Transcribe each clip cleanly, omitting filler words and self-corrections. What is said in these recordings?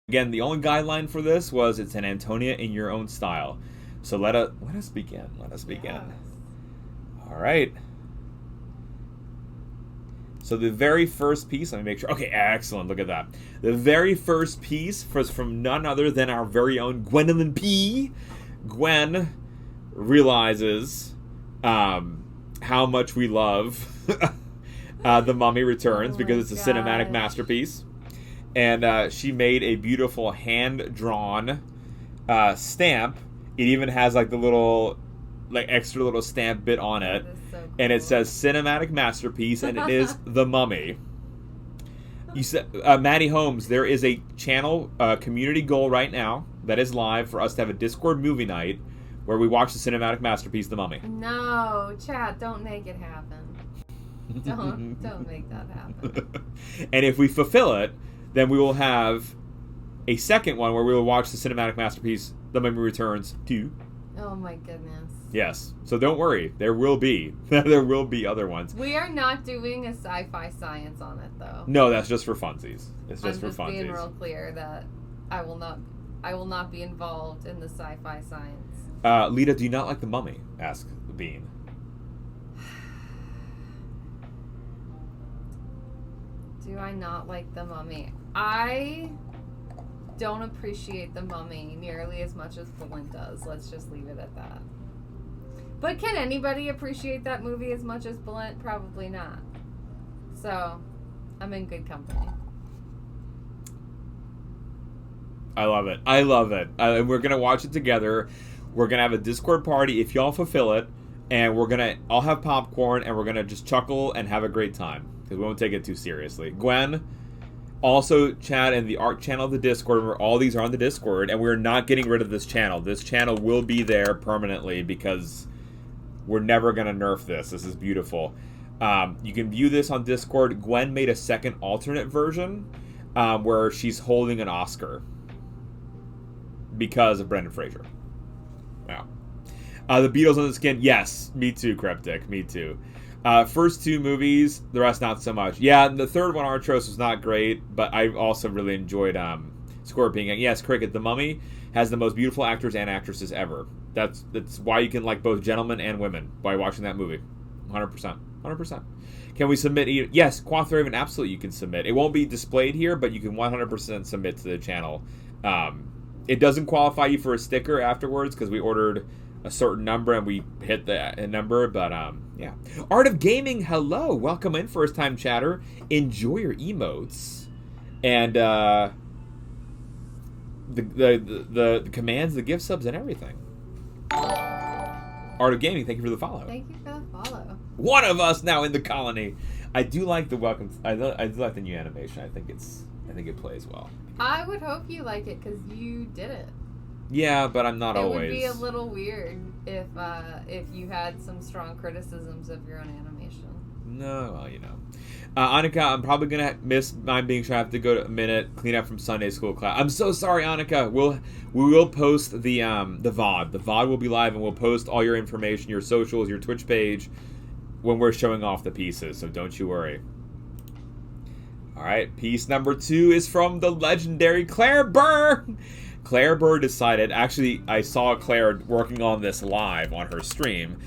Again, the only guideline for this was it's an Antonia in your own style. So let us begin. Let us begin. Yes. All right. So the very first piece, let me make sure. Okay, excellent. Look at that. The very first piece was from none other than our very own Gwendolyn P. Gwen realizes how much we love The Mummy Returns because it's a cinematic masterpiece. And she made a beautiful hand-drawn stamp. It even has like the little, like extra little stamp bit on it. So cool. And it says cinematic masterpiece, and it is The Mummy. You said, Maddie Holmes, there is a channel community goal right now that is live for us to have a Discord movie night where we watch the cinematic masterpiece, The Mummy. No, chat, don't make it happen. Don't make that happen. And if we fulfill it, then we will have a second one where we will watch the cinematic masterpiece, The Mummy Returns 2. Oh my goodness. Yes. So don't worry. There will be. There will be other ones. We are not doing a sci-fi science on it, though. No, that's just for funsies. It's just for funsies. I'm just being real clear that I will not be involved in the sci-fi science. Lita, do you not like The Mummy? Asked Bean. Do I not like The Mummy? I don't appreciate The Mummy nearly as much as Bullen does. Let's just leave it at that. But can anybody appreciate that movie as much as Bullen? Probably not. So, I'm in good company. I love it. I love it. And we're going to watch it together. We're going to have a Discord party if y'all fulfill it. And I'll have popcorn and we're going to just chuckle and have a great time. Because we won't take it too seriously. Gwen, also chat in the art channel of the Discord, where all these are on the Discord, and we're not getting rid of this channel. This channel will be there permanently because we're never going to nerf this. This is beautiful. You can view this on Discord. Gwen made a second alternate version where she's holding an Oscar because of Brendan Fraser. Wow. The Beatles on the Skin. Yes, me too, Cryptic. Me too. First two movies, the rest not so much. Yeah, the third one, Artros, was not great, but I also really enjoyed Scorpion. And yes, Cricket, The Mummy has the most beautiful actors and actresses ever. That's why you can like both gentlemen and women by watching that movie. 100%. 100%. Can we submit? Yes, Quathraven, absolutely you can submit. It won't be displayed here, but you can 100% submit to the channel. It doesn't qualify you for a sticker afterwards because we ordered a certain number and we hit the number, but yeah. Art of Gaming, hello, welcome in, first time chatter. Enjoy your emotes and the commands, the gift subs, and everything. Art of Gaming, thank you for the follow. Thank you for the follow. One of us now in the colony. I do like the welcome. I do like the new animation. I think it plays well. I would hope you like it because you did it. Yeah, but I'm not always. It would be a little weird if you had some strong criticisms of your own animation. No, well, you know. Annika, I'm probably going to miss mine being sure I have to go to a minute, clean up from Sunday school class. I'm so sorry, Annika. We will post the VOD. The VOD will be live, and we'll post all your information, your socials, your Twitch page, when we're showing off the pieces, so don't you worry. All right, piece number 2 is from the legendary Claire Burr. Claire Burr decided, actually, I saw Claire working on this live on her stream.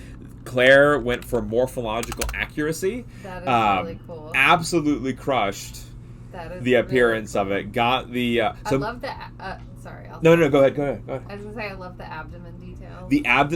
Claire went for morphological accuracy. That is really cool. Absolutely crushed the appearance of it. Got the... I love the... sorry. No, go ahead. I was going to say, I love the abdomen detail.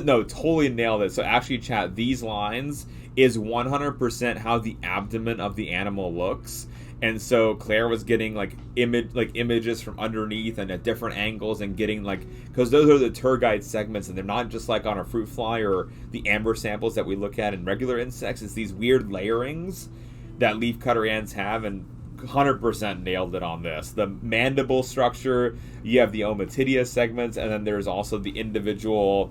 No, totally nailed it. So actually, chat, these lines is 100% how the abdomen of the animal looks. And so Claire was getting images from underneath and at different angles and getting because those are the tour guide segments and they're not just like on a fruit fly or the amber samples that we look at in regular insects. It's these weird layerings that leafcutter ants have, and 100% nailed it on this. The mandible structure, you have the ommatidia segments, and then there's also the individual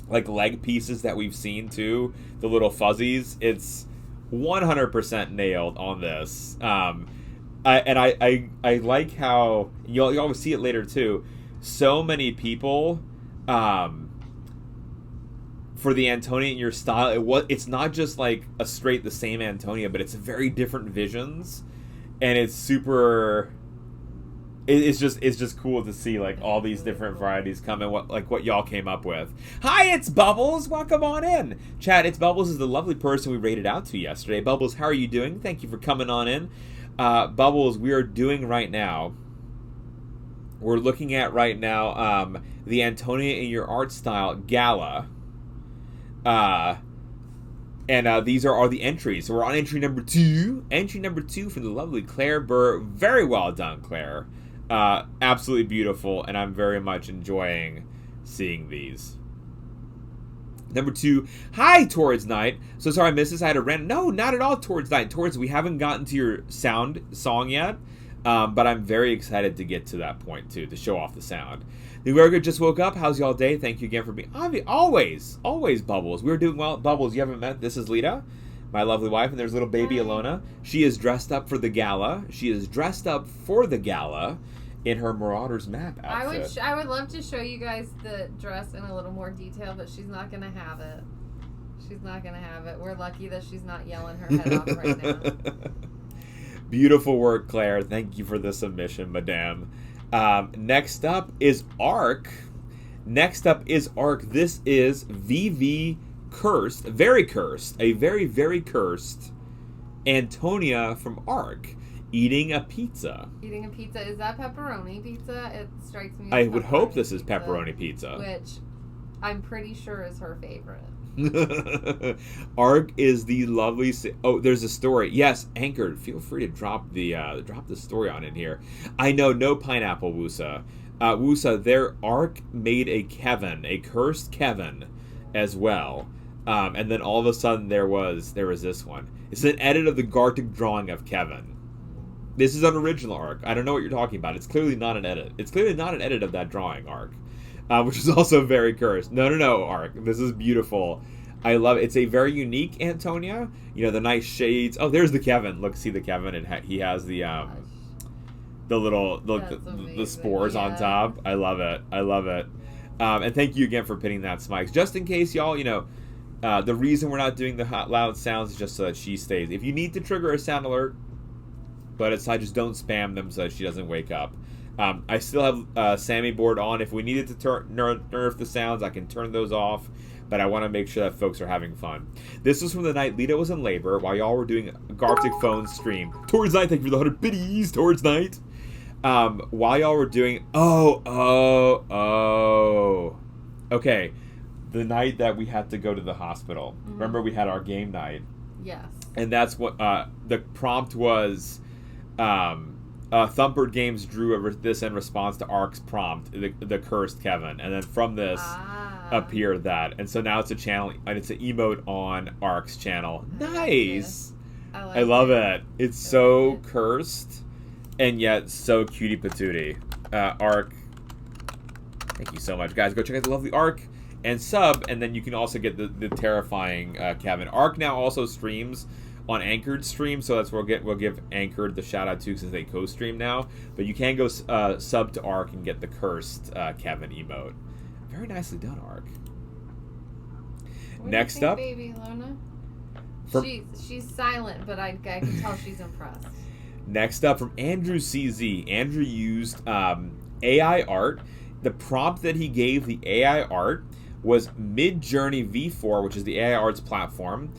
leg pieces that we've seen too, the little fuzzies. It's 100% nailed on this. I like how you'll always see it later too. So many people for the Antonia in your style, it's not just like a straight the same Antonia, but it's very different visions, and it's it's just cool to see like all these different varieties come and what y'all came up with. Hi, it's Bubbles. Welcome on in. Chat, it's Bubbles is the lovely person we rated out to yesterday. Bubbles, how are you doing? Thank you for coming on in. Bubbles, we are doing right now. We're looking at right now the Antonia in Your Art Style Gala. And these are the entries. So we're on entry number 2. Entry number 2 from the lovely Claire Burr. Very well done, Claire. Absolutely beautiful, and I'm very much enjoying seeing these. Number 2, hi, Towards Night. So sorry I missed this. I had a rant. No, not at all, Towards Night. Towards, we haven't gotten to your song yet, but I'm very excited to get to that point, too, to show off the sound. The America just woke up. How's y'all day? Thank you again for being... Always, Bubbles. We're doing well. Bubbles, you haven't met. This is Lita, my lovely wife, and there's little baby Alona. She is dressed up for the gala. In her Marauders map outfit. I would love to show you guys the dress in a little more detail, but she's not going to have it. We're lucky that she's not yelling her head off right now. Beautiful work, Claire. Thank you for the submission, madame. Next up is Arc. This is VV Cursed. Very cursed. A very, very cursed Antonia from Arc. Eating a pizza. Is that pepperoni pizza? It strikes me as I would hope this is pepperoni pizza. Which I'm pretty sure is her favorite. Arc is the lovely... Oh, there's a story. Yes, Anchored. Feel free to drop the story on in here. I know, no pineapple, Wusa. Wusa, their Arc made a cursed Kevin as well. And then all of a sudden there was this one. It's an edit of the Gartic drawing of Kevin. This is an original Arc. I don't know what you're talking about. It's clearly not an edit. It's clearly not an edit of that drawing, Arc. Which is also very cursed. No, Arc. This is beautiful. I love it. It's a very unique Antonia. You know, the nice shades. Oh, there's the Kevin. Look, see the Kevin. And he has the spores on top. I love it. And thank you again for pinning that, Smikes. Just in case y'all, the reason we're not doing the loud sounds is just so that she stays. If you need to trigger a sound alert, but I just don't spam them so that she doesn't wake up. I still have Sammy board on. If we needed to nerf the sounds, I can turn those off. But I want to make sure that folks are having fun. This was from the night Lita was in labor while y'all were doing a Gartic phone stream. Towards Night, thank you for the 100 biddies. Towards Night. While y'all were doing... Okay. The night that we had to go to the hospital. Mm-hmm. Remember we had our game night? Yes. And that's what... the prompt was... Thumper Games drew this in response to Arc's prompt, the cursed Kevin, and then from this appeared that, and so now it's a channel, and it's an emote on Arc's channel. Nice, I love it. It's so cursed, and yet so cutie patootie. Arc, thank you so much, guys. Go check out the lovely Arc and sub, and then you can also get the terrifying Kevin. Arc now also streams on Anchored stream, so that's where we'll give Anchored the shout out to since they co-stream now. But you can go sub to Arc and get the cursed Kevin emote. Very nicely done, Arc. Next up, baby Lona. She's silent, but I can tell she's impressed. Next up from Andrew CZ. Andrew used AI art. The prompt that he gave the AI art was Midjourney V4, which is the AI arts platform.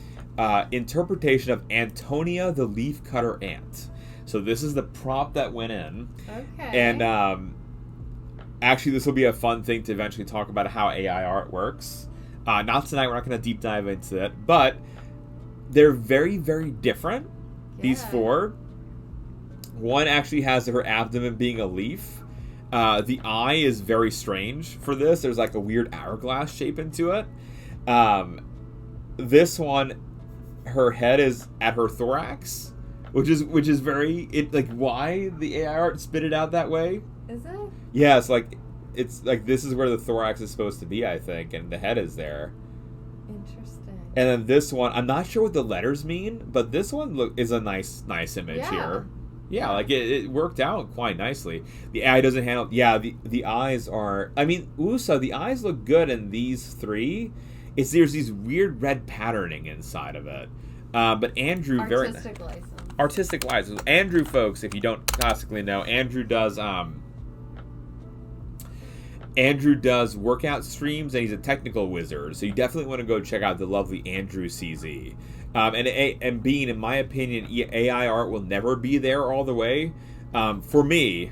Interpretation of Antonia the Leafcutter Ant. So this is the prompt that went in. Okay. And actually, this will be a fun thing to eventually talk about how AI art works. Not tonight. We're not going to deep dive into it, but they're very, very different. Yeah. These four. One actually has her abdomen being a leaf. The eye is very strange for this. There's like a weird hourglass shape into it. This one, her head is at her thorax, which is very why the AI art spit it out that way. Is it? Yeah, it's like this is where the thorax is supposed to be, I think, and the head is there. Interesting. And then this one, I'm not sure what the letters mean, but this one is a nice image here. Yeah, like it worked out quite nicely. The AI doesn't handle. Yeah, the eyes are. I mean, Usa, the eyes look good in these three. There's these weird red patterning inside of it. But Andrew, artistic license. artistic lives. Andrew, folks, if you don't classically know, Andrew does workout streams, and he's a technical wizard. So you definitely want to go check out the lovely Andrew CZ. And being, in my opinion, AI art will never be there all the way. For me,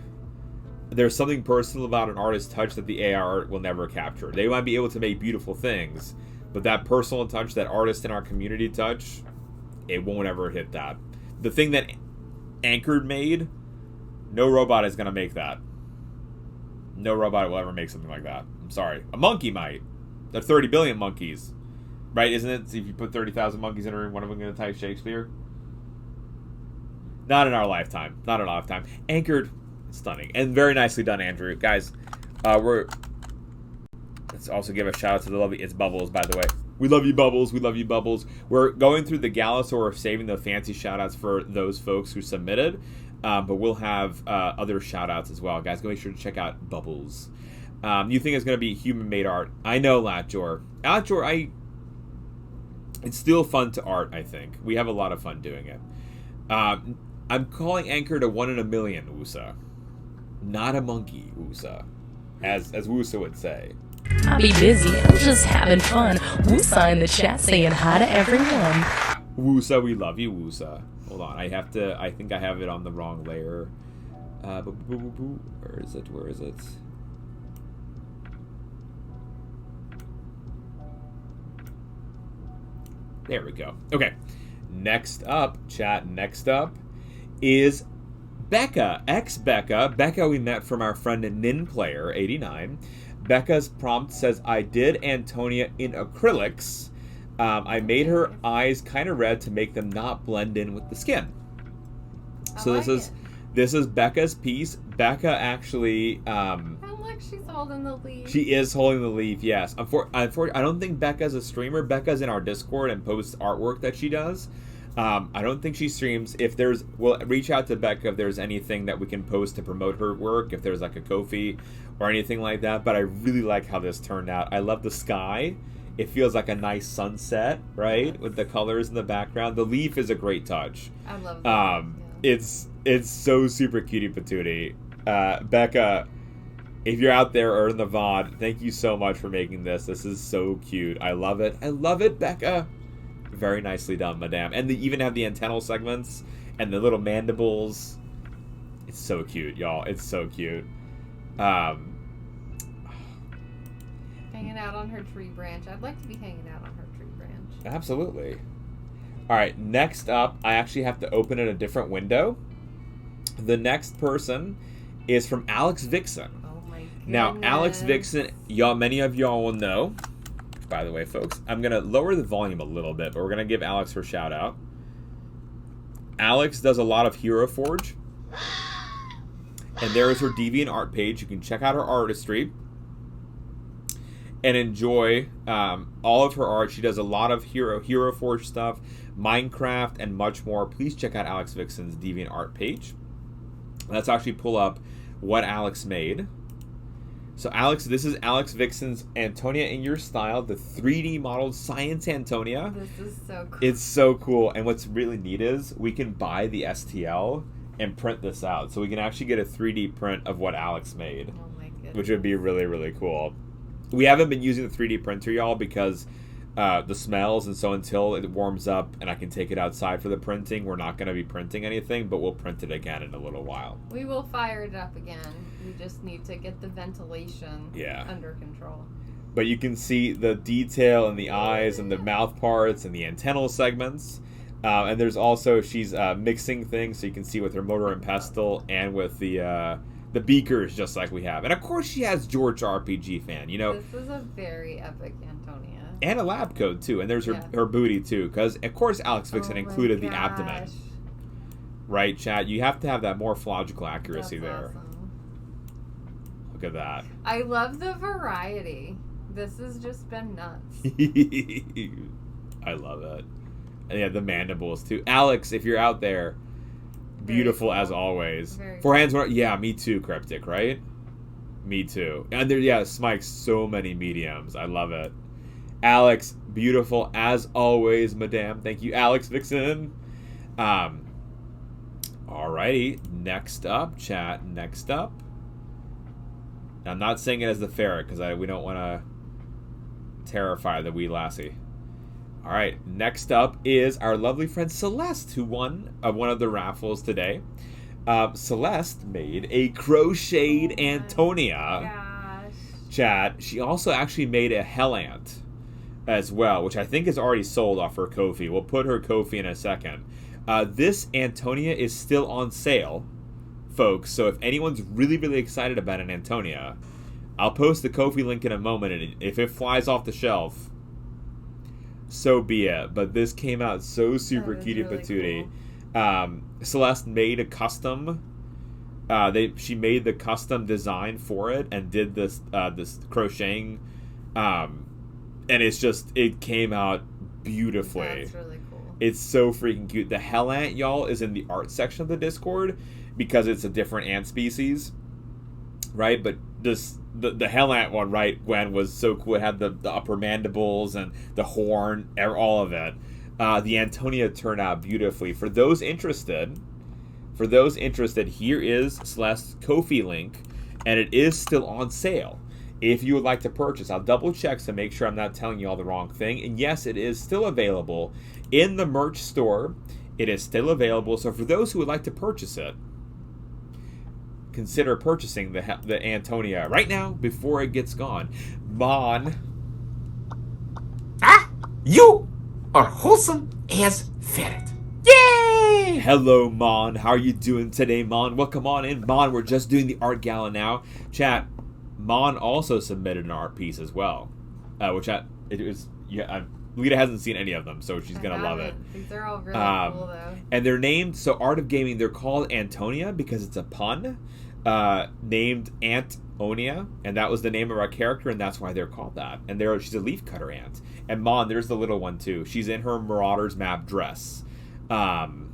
there's something personal about an artist's touch that the AI art will never capture. They might be able to make beautiful things, but that personal touch, that artist in our community touch, it won't ever hit that. The thing that Anchored made, no robot is going to make that. No robot will ever make something like that. I'm sorry. A monkey might. There are 30 billion monkeys. Right, isn't it? See, if you put 30,000 monkeys in a room, one of them going to type Shakespeare? Not in our lifetime. Not in our lifetime. Anchored, stunning. And very nicely done, Andrew. Guys, let's also give a shout out to the lovely It's Bubbles, by the way. We love you, Bubbles. We love you, Bubbles. We're going through the Gala, so we're saving the fancy shout outs for those folks who submitted. But we'll have other shout outs as well. Guys, go make sure to check out Bubbles. You think it's going to be human-made art. I know, Latjor. Latjor, it's still fun to art, I think. We have a lot of fun doing it. I'm calling Anchored a 1 in a million, Wusa. Not a monkey, Wusa. As Wusa would say. I'll be busy. I'm just having fun. Wusa in the chat saying hi to everyone. Wusa, we love you, Wusa. Hold on, I think I have it on the wrong layer. Where is it? There we go. Okay. Next up, chat, is Becca. Becca. Becca we met from our friend NinPlayer89. Becca's prompt says, I did Antonia in acrylics. I made her eyes kind of red to make them not blend in with the skin. So this is Becca's piece. Becca actually... she's holding the leaf. She is holding the leaf, yes. I don't think Becca's a streamer. Becca's in our Discord and posts artwork that she does. I don't think she streams. We'll reach out to Becca if there's anything that we can post to promote her work, if there's like a Ko-fi or anything like that. But I really like how this turned out. I love the sky. It feels like a nice sunset, right? With the colors in the background. The leaf is a great touch. I love that. It's so super cutie patootie. Becca, if you're out there or in the VOD, thank you so much for making this. This is so cute. I love it. I love it, Becca. Very nicely done, madame. And they even have the antennal segments and the little mandibles. It's so cute, y'all. It's so cute. Hanging out on her tree branch. I'd like to be hanging out on her tree branch. Absolutely. All right, next up, I actually have to open in a different window. The next person is from Alex Vixen. Now, Alex Vixen, many of y'all will know. By the way, folks, I'm going to lower the volume a little bit, but we're going to give Alex her shout out. Alex does a lot of Hero Forge. And there is her Deviant art page. You can check out her artistry and enjoy all of her art. She does a lot of Hero Forge stuff, Minecraft, and much more. Please check out Alex Vixen's Deviant art page. Let's actually pull up what Alex made. So this is Alex Vixen's Antonia in Your Style, the 3D modeled SciAnts Antonia. This is so cool. It's so cool. And what's really neat is we can buy the STL and print this out. So we can actually get a 3D print of what Alex made. Oh my goodness. Which would be really, really cool. We haven't been using the 3D printer, y'all, because the smells, and so until it warms up and I can take it outside for the printing, we're not going to be printing anything, but we'll print it again in a little while. We will fire it up again. We just need to get the ventilation under control. But you can see the detail in the eyes and the mouth parts and the antennal segments. And there's also, she's mixing things, so you can see with her mortar and pestle and with the beakers, just like we have. And of course she has George RPG fan, This is a very epic Antonia. And a lab coat, too. And there's her booty, too. Because, of course, Alex Vixen included the abdomen. Right, chat? You have to have that morphological accuracy there. Awesome. Look at that. I love the variety. This has just been nuts. I love it. And yeah, the mandibles, too. Alex, if you're out there, beautiful as always. Four hands, yeah, me too, Cryptic, right? Me too. And there, Smike's so many mediums. I love it. Alex, beautiful as always, madame. Thank you, Alex Vixen. Alrighty, next up, chat. Next up. Now, I'm not saying it as the ferret because we don't want to terrify the wee lassie. Alright, next up is our lovely friend Celeste, who won one of the raffles today. Celeste made a crocheted Antonia. Gosh. Chat. She also actually made a hell ant as well, which I think is already sold off her Ko-fi. We'll put her Ko-fi in a second. This Antonia is still on sale, folks, so if anyone's really, really excited about an Antonia, I'll post the Ko-fi link in a moment, and if it flies off the shelf, so be it. But this came out so super cutie really patootie. Cool. Celeste made a custom. She made the custom design for it and did this crocheting, and it came out beautifully. That's really cool. It's so freaking cute. The hell ant, y'all, is in the art section of the Discord because it's a different ant species, right? But the hell ant one, right, Gwen, was so cool. It had the upper mandibles and the horn, all of it. The Antonia turned out beautifully. For those interested, here is Celeste's Ko-fi link, and it is still on sale. If you would like to purchase, I'll double check to make sure I'm not telling you all the wrong thing. And yes, it is still available in the merch store. It is still available. So for those who would like to purchase it, consider purchasing the Antonia right now before it gets gone. Mon. You are wholesome as ferret. Yay! Hello, Mon. How are you doing today, Mon? Welcome on in, Mon. We're just doing the art gala now. Chat. Mon also submitted an art piece as well, Lita hasn't seen any of them, so she's gonna love it. These are all really cool, though. And they're named, so Art of Gaming, they're called Antonia because it's a pun, named Antonia, and that was the name of our character, and that's why they're called that. And she's a leafcutter ant. And Mon, there's the little one too. She's in her Marauders map dress, from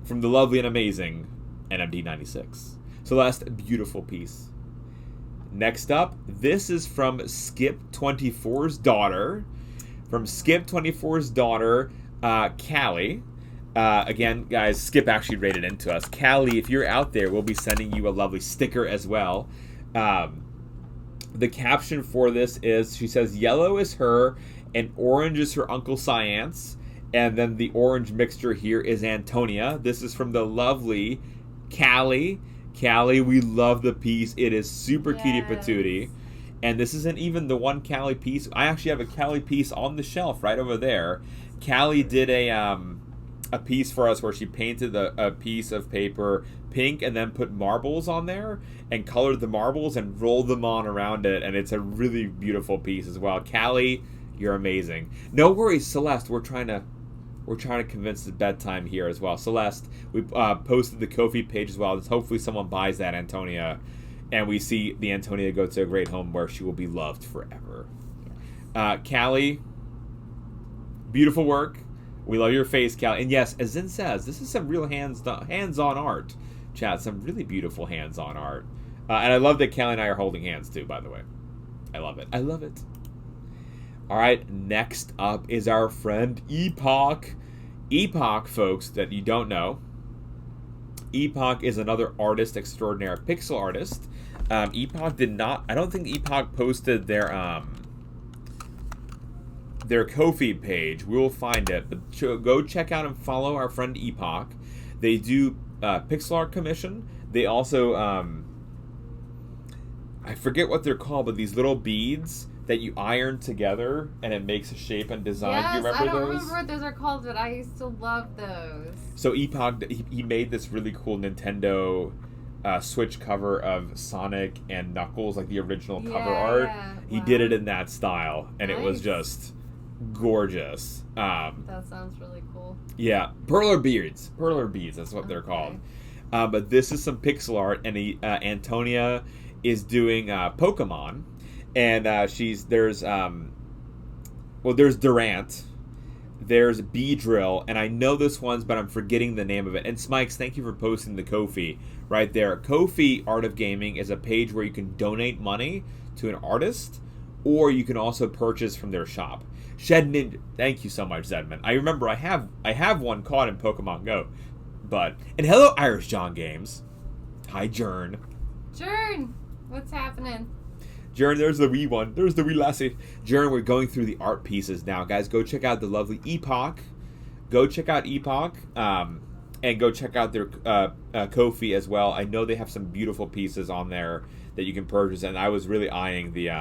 the lovely and amazing NMD 96. Celeste, beautiful piece. Next up, this is from Skip24's daughter. From Skip24's daughter, Callie. Again, guys, Skip actually rated into us. Callie, if you're out there, we'll be sending you a lovely sticker as well. The caption for this is, she says, yellow is her and orange is her Uncle SciAnts. And then the orange mixture here is Antonia. This is from the lovely Callie. Callie, we love the piece. It is super cutie patootie. And this isn't even the one Callie piece. I actually have a Callie piece on the shelf right over there. Callie did a piece for us where she painted a piece of paper pink and then put marbles on there and colored the marbles and rolled them on around it. And it's a really beautiful piece as well. Callie, you're amazing. No worries, Celeste. We're trying to convince the bedtime here as well. Celeste, we posted the Ko-fi page as well. Hopefully someone buys that Antonia, and we see the Antonia go to a great home where she will be loved forever. Callie, beautiful work. We love your face, Callie. And yes, as Zin says, this is some real hands-on art. Chat, some really beautiful hands-on art. And I love that Callie and I are holding hands too, by the way. I love it. I love it. Alright, next up is our friend Epoch. Epoch, folks, that you don't know, Epoch is another artist extraordinaire, pixel artist. Epoch did not, I don't think Epoch posted their Ko-fi page. We will find it, but go check out and follow our friend Epoch. They do pixel art commission. They also, I forget what they're called, but these little beads that you iron together and it makes a shape and design. Yes, Do you remember I don't those? remember what those are called, but I used to love those. So Epoch, he made this really cool Nintendo Switch cover of Sonic and Knuckles, like the original cover art. He did it in that style, and it was just gorgeous. That sounds really cool. Yeah, perler beads, that's what they're called. But this is some pixel art, and Antonia is doing Pokemon. And there's Durant, there's Beedrill, and I know this one's, but I'm forgetting the name of it. And Smikes, thank you for posting the Ko-fi right there. Ko-fi Art of Gaming is a page where you can donate money to an artist, or you can also purchase from their shop. Shed Ninja, thank you so much, Zedman. I remember I have one caught in Pokemon Go, But and hello, Irish John Games. Hi, Jern. Jern, what's happening? Jern, there's the wee one. There's the wee lassie. Jern, we're going through the art pieces now, guys. Go check out the lovely Epoch. Go check out Epoch. And go check out their Ko-fi as well. I know they have some beautiful pieces on there that you can purchase, and I was really eyeing the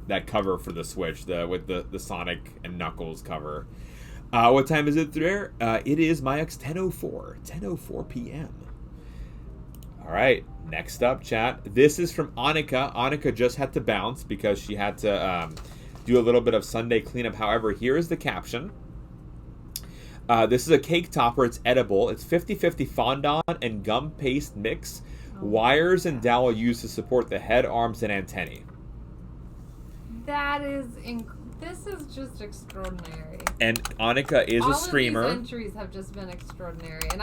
that cover for the Switch, with the Sonic and Knuckles cover. What time is it there? It is Mayax 10:04 p.m. All right, next up, chat. This is from Annika. Annika just had to bounce because she had to do a little bit of Sunday cleanup. However, here is the caption. This is a cake topper. It's edible. It's 50-50 fondant and gum paste mix. Wires and dowel used to support the head, arms, and antennae. That is this is just extraordinary. And Annika is a streamer. All of these entries have just been extraordinary. And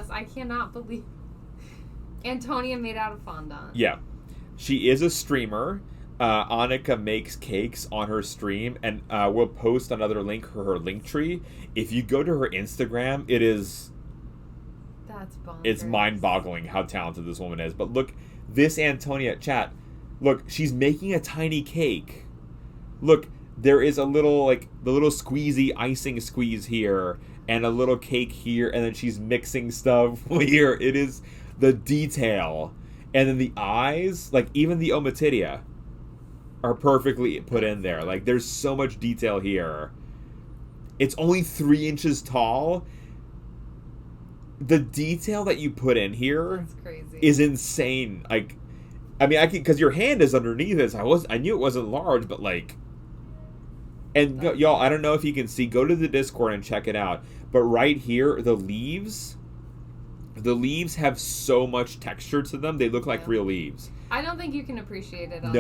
I cannot believe Antonia made out of fondant. Yeah. She is a streamer. Annika makes cakes on her stream, and we'll post another link for her link tree. If you go to her Instagram, that's bonkers. It's mind-boggling how talented this woman is. But look, this Antonia, chat, look, she's making a tiny cake. Look, there is a little, the little squeezy icing squeeze here, and a little cake here, and then she's mixing stuff here. It is the detail. And then the eyes, even the ommatidia, are perfectly put in there. There's so much detail here. It's only 3 inches tall. The detail that you put in here is insane. I can, because your hand is underneath this. I knew it wasn't large, but and y'all, I don't know if you can see. Go to the Discord and check it out. But right here, the leaves have so much texture to them. They look like real leaves. I don't think you can appreciate it on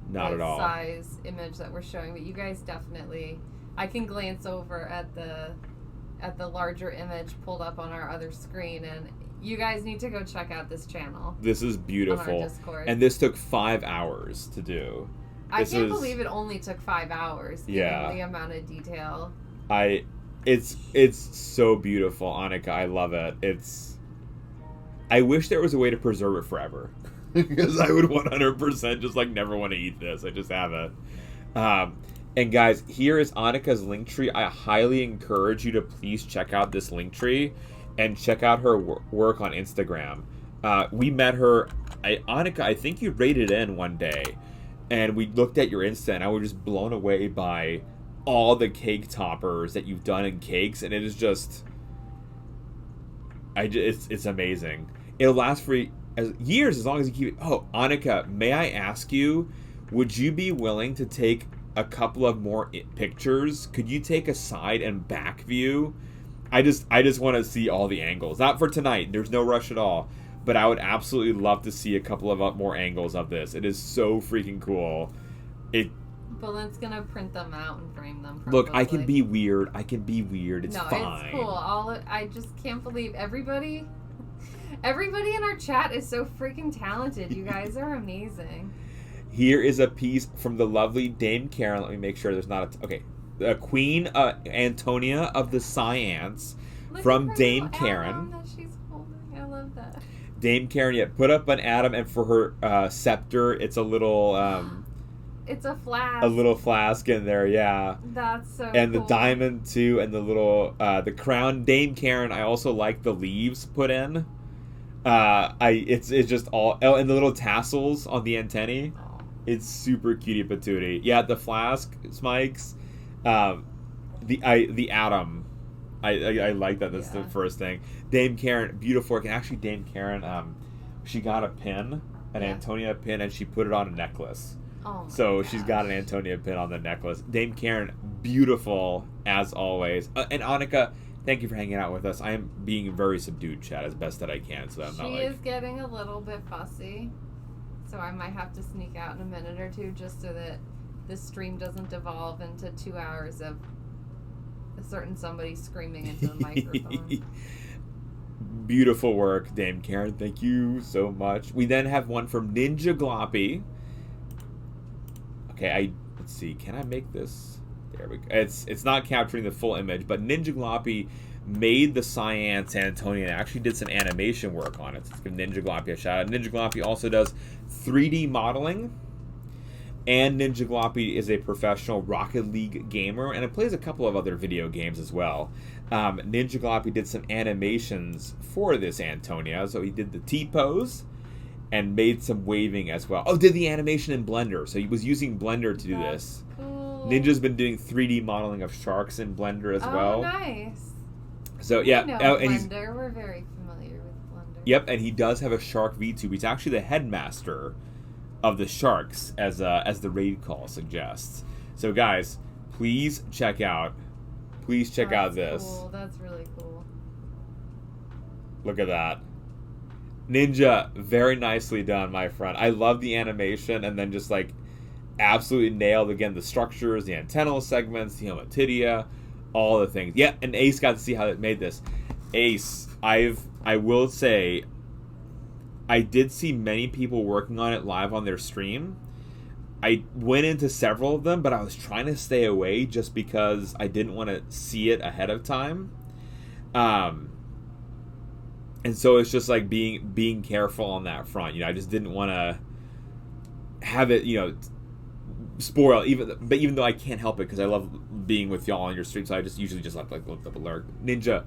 not at all. Size image that we're showing, but you guys definitely. I can glance over at the larger image pulled up on our other screen, and you guys need to go check out this channel. This is beautiful. On our Discord. And this took 5 hours to do. I can't believe it only took 5 hours. Yeah. The amount of detail. It's so beautiful, Annika. I love it. I wish there was a way to preserve it forever. Because I would 100% just never want to eat this. I just have it. And guys, here is Annika's link tree. I highly encourage you to please check out this link tree and check out her work on Instagram. We met her, Annika, I think you rated in one day, and we looked at your Insta, and I was just blown away by all the cake toppers that you've done in cakes, and it is just, it's amazing. It'll last for years as long as you keep it. Oh, Annika, may I ask you, would you be willing to take a couple of more pictures? Could you take a side and back view? I just want to see all the angles. Not for tonight. There's no rush at all. But I would absolutely love to see a couple of more angles of this. It is so freaking cool. Bullet's gonna print them out and frame them. Probably. Look, I can be weird. It's fine. It's cool. I just can't believe everybody in our chat is so freaking talented. You guys are amazing. Here is a piece from the lovely Dame Karen. Let me make sure there's not the Queen Antonia of the SciAnts from Dame Karen. That she's holding. I love that. Dame Karen, put up an atom, and for her scepter, it's a little. It's a flask. A little flask in there, yeah. That's so and cool. The diamond too, and the little the crown. Dame Karen, I also like the leaves put in. It's just all, and the little tassels on the antennae. It's super cutie patootie. Yeah, the flask spikes. The atom. I like that. That's the first thing. Dame Karen, beautiful work. And actually, Dame Karen, she got a pin, an Antonia pin, and she put it on a necklace. Oh my so gosh. She's got an Antonia pin on the necklace. Dame Karen, beautiful as always. And Annika, thank you for hanging out with us. I am being very subdued, chat, as best that I can. So I'm not She is getting a little bit fussy. So I might have to sneak out in a minute or two just so that this stream doesn't devolve into 2 hours of a certain somebody screaming into the microphone. Beautiful work, Dame Karen. Thank you so much. We then have one from Ninja Gloppy. Okay, let's see. Can I make this? There we go. It's not capturing the full image, but Ninja Gloppy made the SciAnts Antonia and actually did some animation work on it. So let's give Ninja Gloppy a shout out. Ninja Gloppy also does 3D modeling. And Ninja Gloppy is a professional Rocket League gamer, and it plays a couple of other video games as well. Ninja Gloppy did some animations for this Antonia, so he did the T-pose and made some waving as well. Oh, did the animation in Blender, so he was using Blender to do this. Cool. Ninja's been doing 3D modeling of sharks in Blender as well. Oh, nice. So yeah, We know and he's Blender. We're very familiar with Blender. yep, and he does have a shark VTuber. He's actually the headmaster of the sharks, as the raid call suggests. So guys, please check out this. Cool. That's really cool. Look at that. Ninja, very nicely done, my friend. I love the animation, and then just like absolutely nailed again the structures, the antennal segments, the hematidia, all the things. Yeah, and Ace got to see how it made this. Ace, I will say, I did see many people working on it live on their stream. I went into several of them, but I was trying to stay away just because I didn't want to see it ahead of time. And so it's just like being careful on that front. You know, I just didn't want to have it, you know, spoil. Even though I can't help it because I love being with y'all on your stream, so I just usually just like look up alert. Ninja.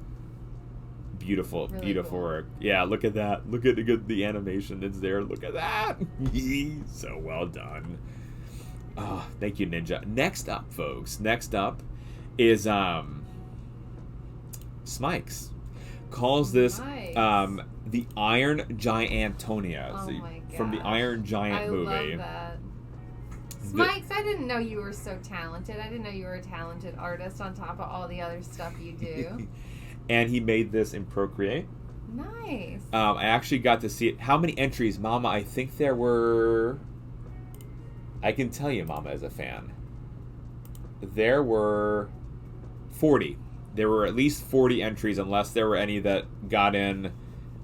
Beautiful, really beautiful cool work. Yeah, look at that. Look at the animation that's there. Look at that. So well done. Oh, thank you, Ninja. Next up, folks. Next up is Smikes. Calls this the Iron Giant Antonia. Oh my gosh. From the Iron Giant movie. I love that. Smikes, I didn't know you were so talented. I didn't know you were a talented artist on top of all the other stuff you do. And he made this in Procreate. Nice. I actually got to see it. How many entries, Mama? I think there were... I can tell you, Mama is a fan. There were 40. There were at least 40 entries, unless there were any that got in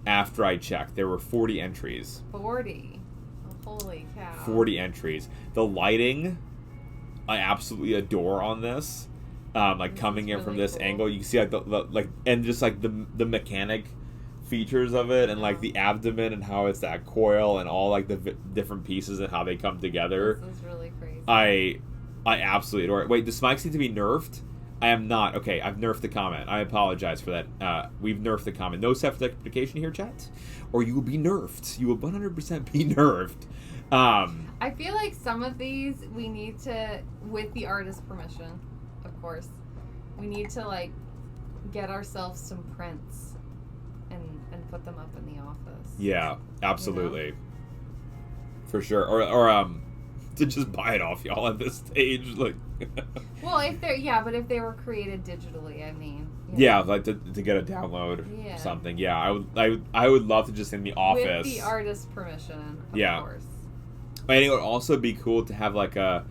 after I checked. There were 40 entries. 40? Oh, holy cow. 40 entries. The lighting, I absolutely adore on this. Like coming in from this cool angle, you can see like the and just like the mechanic features of it, and like the abdomen and how it's that coil and all like the different pieces and how they come together. This is really crazy. I absolutely adore it. Wait, does Smikes need to be nerfed? I am not. Okay, I've nerfed the comment. I apologize for that. We've nerfed the comment. No self-deprecation here, chat, or you will be nerfed. You will 100% be nerfed. I feel like some of these we need to, with the artist's permission, of course, we need to like get ourselves some prints and put them up in the office. Yeah, absolutely. You know? For sure. Or to just buy it off y'all at this stage, like. Well, if they were created digitally, I mean. Yeah, like to get a download or something. Yeah, I would love to just in the office. With the artist's permission, of course. And it would also be cool to have like a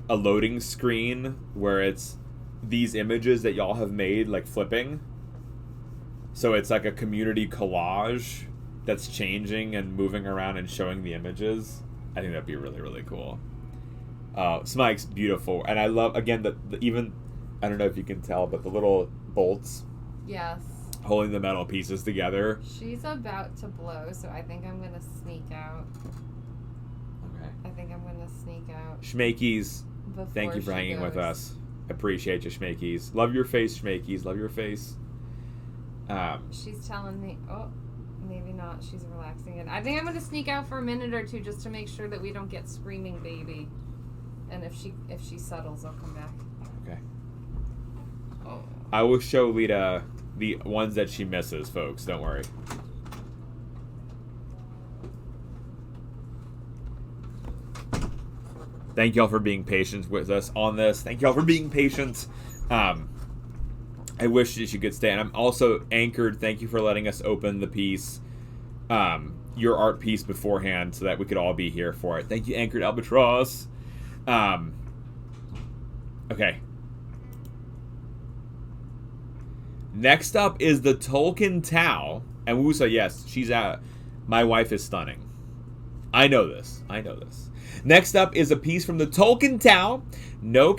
loading screen where it's these images that y'all have made like flipping. So it's like a community collage that's changing and moving around and showing the images. I think that'd be really, really cool. Smike's beautiful. And I love, again, the even, I don't know if you can tell, but the little bolts. Yes. Holding the metal pieces together. She's about to blow, so I think I'm going to sneak out. Okay. I think I'm going to sneak out. Schmakies, thank you for hanging with us. Appreciate you, Schmakies. Love your face, Schmakies. Love your face. She's telling me, oh, maybe not. She's relaxing it. I think I'm going to sneak out for a minute or two just to make sure that we don't get screaming baby. And if she settles, I'll come back. Okay. Oh. I will show Lita the ones that she misses, folks. Don't worry. Thank y'all for being patient with us on this. Thank y'all for being patient. I wish she could stay. And I'm also Anchored. Thank you for letting us open the piece, your art piece beforehand so that we could all be here for it. Thank you, Anchored Albatross. Okay. Next up is the Tolkien Tau. And Wusa, yes, she's my wife is stunning. I know this. Next up is a piece from the Tolkien Tau. No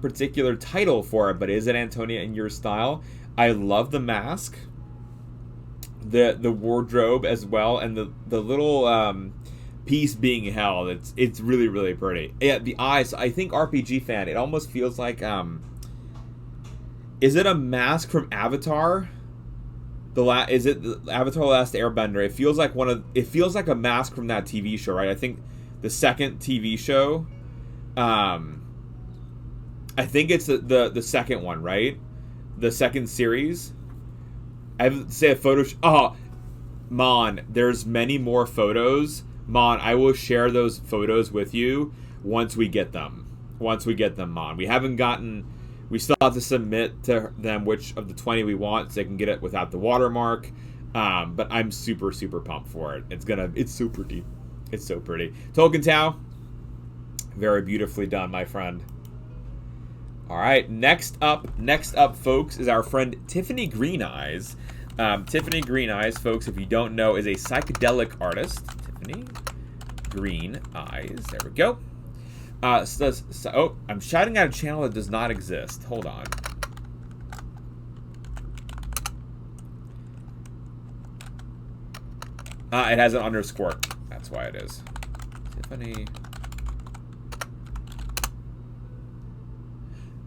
particular title for it, but is it Antonia in your style? I love the mask, the wardrobe as well, and the little piece being held. It's really, really pretty. Yeah, the eyes. I think RPG fan. It almost feels like is it a mask from Avatar? Is it the Avatar: The Last Airbender? It feels like it feels like a mask from that TV show, right? I think the second TV show. I think it's the second one, right? The second series. I have to say a photo. Mon, there's many more photos. Mon, I will share those photos with you once we get them. Mon. We haven't gotten. We still have to submit to them which of the 20 we want, so they can get it without the watermark. But I'm super, super pumped for it. It's super deep. It's so pretty. Tolkien Tao, very beautifully done, my friend. All right, next up, folks, is our friend Tiffany Green Eyes. Tiffany Green Eyes, folks, if you don't know, is a psychedelic artist. Tiffany Green Eyes. There we go. I'm shouting out a channel that does not exist. Hold on. It has an underscore. That's why it is. Tiffany.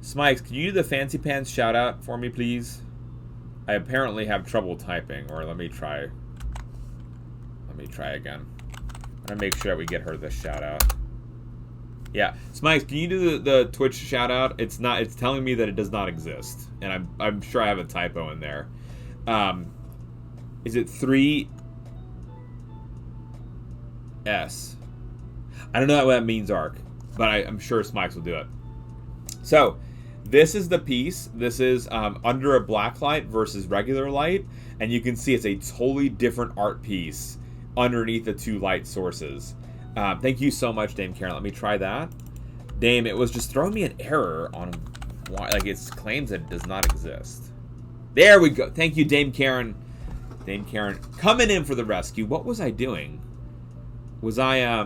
Smikes, can you do the Fancy Pants shout out for me, please? I apparently have trouble typing, or let me try again. I'm gonna make sure that we get her this shout out. Yeah, Smikes, can you do the Twitch shout out? It's telling me that it does not exist, and I'm sure I have a typo in there. Is it 3S? I don't know what that means, Ark, but I'm sure Smikes will do it. So, this is the piece. This is under a black light versus regular light, and you can see it's a totally different art piece underneath the two light sources. Thank you so much, Dame Karen. Let me try that. Dame, it was just throwing me an error on why, like, it claims that it does not exist. There we go. Thank you, Dame Karen. Dame Karen coming in for the rescue. What was I doing? Was I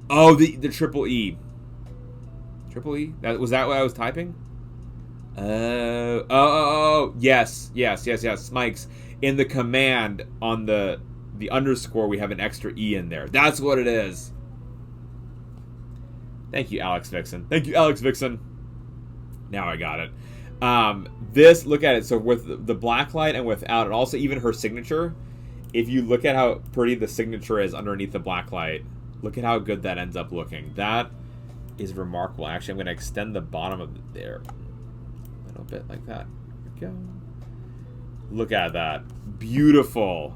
the triple E. Triple E? Was that what I was typing? Yes. Smikes. In the command on the underscore, we have an extra E in there. That's what it is. Thank you, Alex Vixen. Now I got it. Look at it. So with the black light and without it, also even her signature, if you look at how pretty the signature is underneath the black light, look at how good that ends up looking. That is remarkable. Actually, I'm going to extend the bottom of it there a little bit like that. There we go. Look at that. Beautiful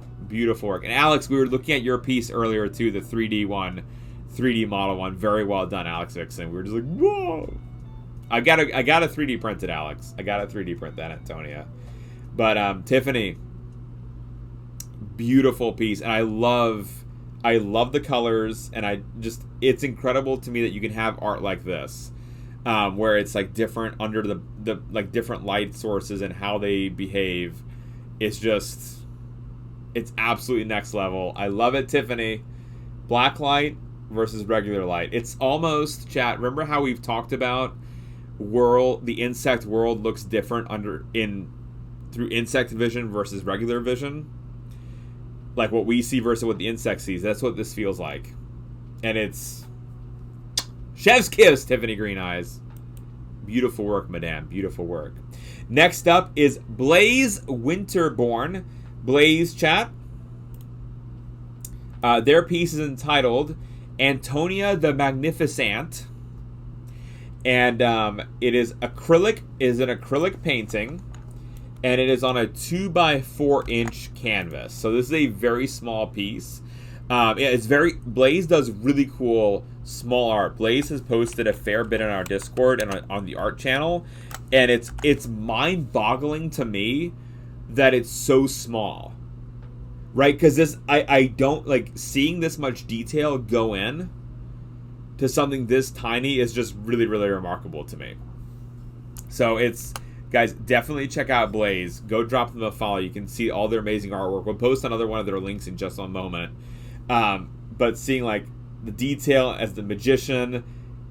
work. And Alex, we were looking at your piece earlier too, the 3D model one. Very well done, Alex Vixen. We were just like, whoa. I got a 3D printed, Alex. I got a 3D print that, Antonia. But Tiffany, beautiful piece, and I love the colors, and it's incredible to me that you can have art like this, where it's like different under the like different light sources and how they behave. It's absolutely next level. I love it, Tiffany. Black light versus regular light. It's almost, chat, remember how we've talked about the insect world looks different through insect vision versus regular vision? Like what we see versus what the insect sees. That's what this feels like. And it's chef's kiss, Tiffany Green Eyes. Beautiful work, madame. Beautiful work. Next up is Blaze Winterborn. Blaze, chat. Their piece is entitled Antonia the Magnificent. And it is an acrylic painting. And it is on a 2x4-inch canvas. So this is a very small piece. Blaze does really cool small art. Blaze has posted a fair bit on our Discord and on the art channel, and it's mind-boggling to me that it's so small, right? Because I don't like seeing this much detail go in to something this tiny is just really, really remarkable to me. So guys, definitely check out Blaze. Go drop them a follow. You can see all their amazing artwork. We'll post another one of their links in just a moment. But seeing like the detail as the magician,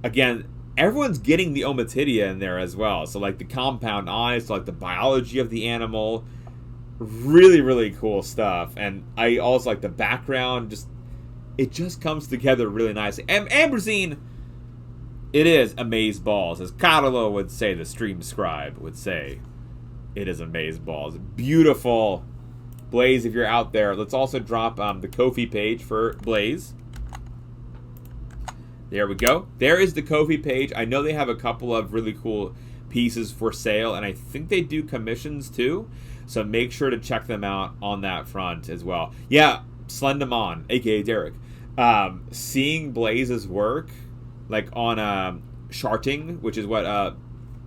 again, everyone's getting the Ommatidia in there as well. So like the compound eyes, like the biology of the animal, really, really cool stuff. And I also like the background, it just comes together really nicely. And Ambrosine, it is amazeballs, as Carlo would say, the stream scribe would say. It is amazeballs. Beautiful. Blaze, if you're out there, let's also drop the Ko-fi page for Blaze. There we go. There is the Ko-fi page. I know they have a couple of really cool pieces for sale, and I think they do commissions too. So make sure to check them out on that front as well. Yeah, Slendamon, aka Derek. Seeing Blaze's work, like on Sharting, which is what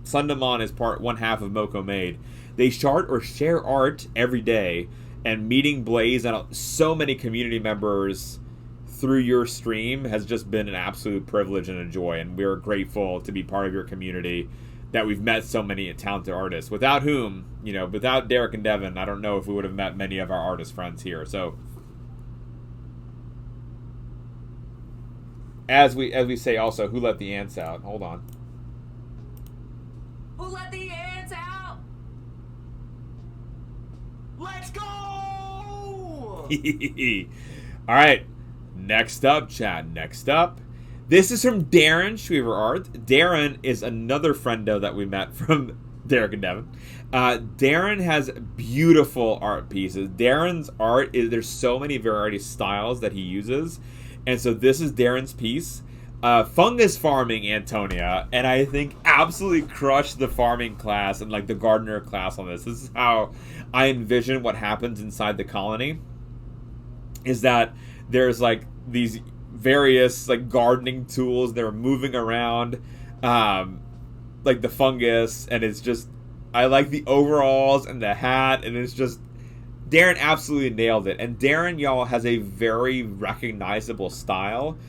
Slendamon is one half of Moko Made. They shart or share art every day, and meeting Blaze and so many community members through your stream has just been an absolute privilege and a joy, and we're grateful to be part of your community, that we've met so many talented artists, without whom, without Derek and Devin, I don't know if we would have met many of our artist friends here. So as we say also, who let the ants out? Hold on. Who let the ants out? Let's go! All right. Next up, chat. Next up. This is from Darren Shweaver Art. Darren is another friendo that we met from Derek and Devin. Darren has beautiful art pieces. Darren's art there's so many variety styles that he uses. And so this is Darren's piece. Fungus farming, Antonia, and I think absolutely crushed the farming class and like the gardener class on this. This is how I envision what happens inside the colony, is that there's like these various like gardening tools that are moving around, like the fungus, and it's just, I like the overalls and the hat, and it's just, Darren absolutely nailed it. And Darren, y'all, has a very recognizable style.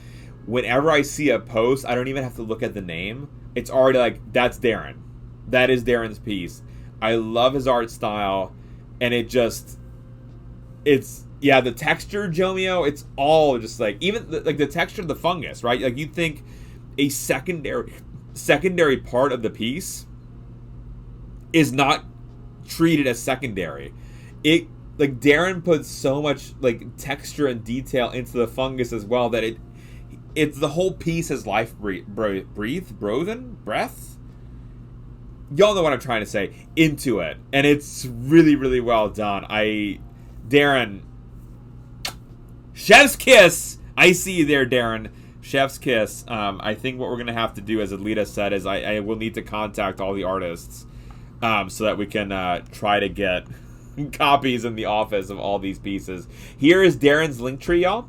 Whenever I see a post, I don't even have to look at the name. It's already like, that's Darren. That is Darren's piece. I love his art style, and the texture, Jomio, it's all just like, even the texture of the fungus, right? Like, you'd think a secondary part of the piece is not treated as secondary. Like, Darren puts so much like texture and detail into the fungus as well that it's the whole piece has life breath. Y'all know what I'm trying to say, into it, and it's really, really well done. Darren, chef's kiss. I see you there, Darren. Chef's kiss. I think what we're gonna have to do, as Alita said, is I will need to contact all the artists, so that we can try to get copies in the office of all these pieces. Here is Darren's link tree, y'all.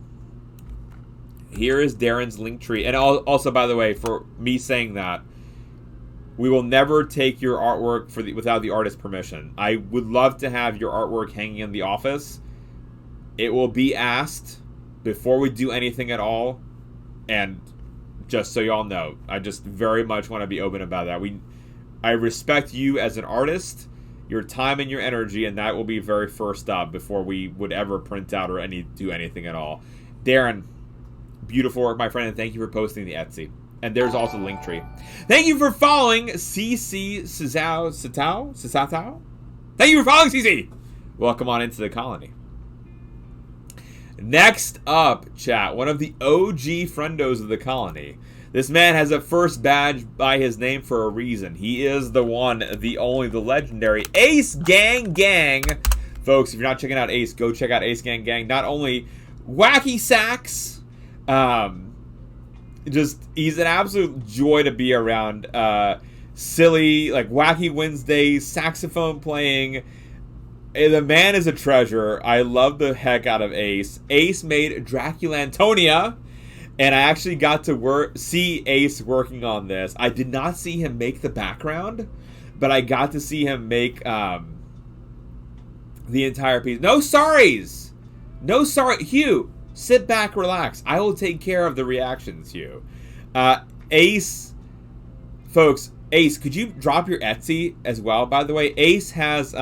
Here is Darren's link tree. And also, by the way, for me saying that, we will never take your artwork without the artist's permission. I would love to have your artwork hanging in the office. It will be asked before we do anything at all. And just so y'all know, I just very much want to be open about that. I respect you as an artist, your time and your energy, and that will be very first up before we would ever print out or do anything at all. Darren, beautiful work, my friend, and thank you for posting the Etsy. And there's also Linktree. Thank you for following CC Sisatao. Thank you for following CC. Welcome on into the colony. Next up, chat, one of the OG friendos of the colony. This man has a first badge by his name for a reason. He is the one, the only, the legendary Ace Gang Gang. Folks, if you're not checking out Ace, go check out Ace Gang Gang. Not only wacky sax, he's an absolute joy to be around. Silly, like wacky Wednesday, saxophone playing. The man is a treasure. I love the heck out of Ace. Ace made Dracula Antonia, and I actually got to see Ace working on this. I did not see him make the background, but I got to see him make the entire piece. No sorries! No sorry. Hugh, sit back, relax. I will take care of the reactions, Hugh. Ace, folks, Ace, could you drop your Etsy as well, by the way? Ace has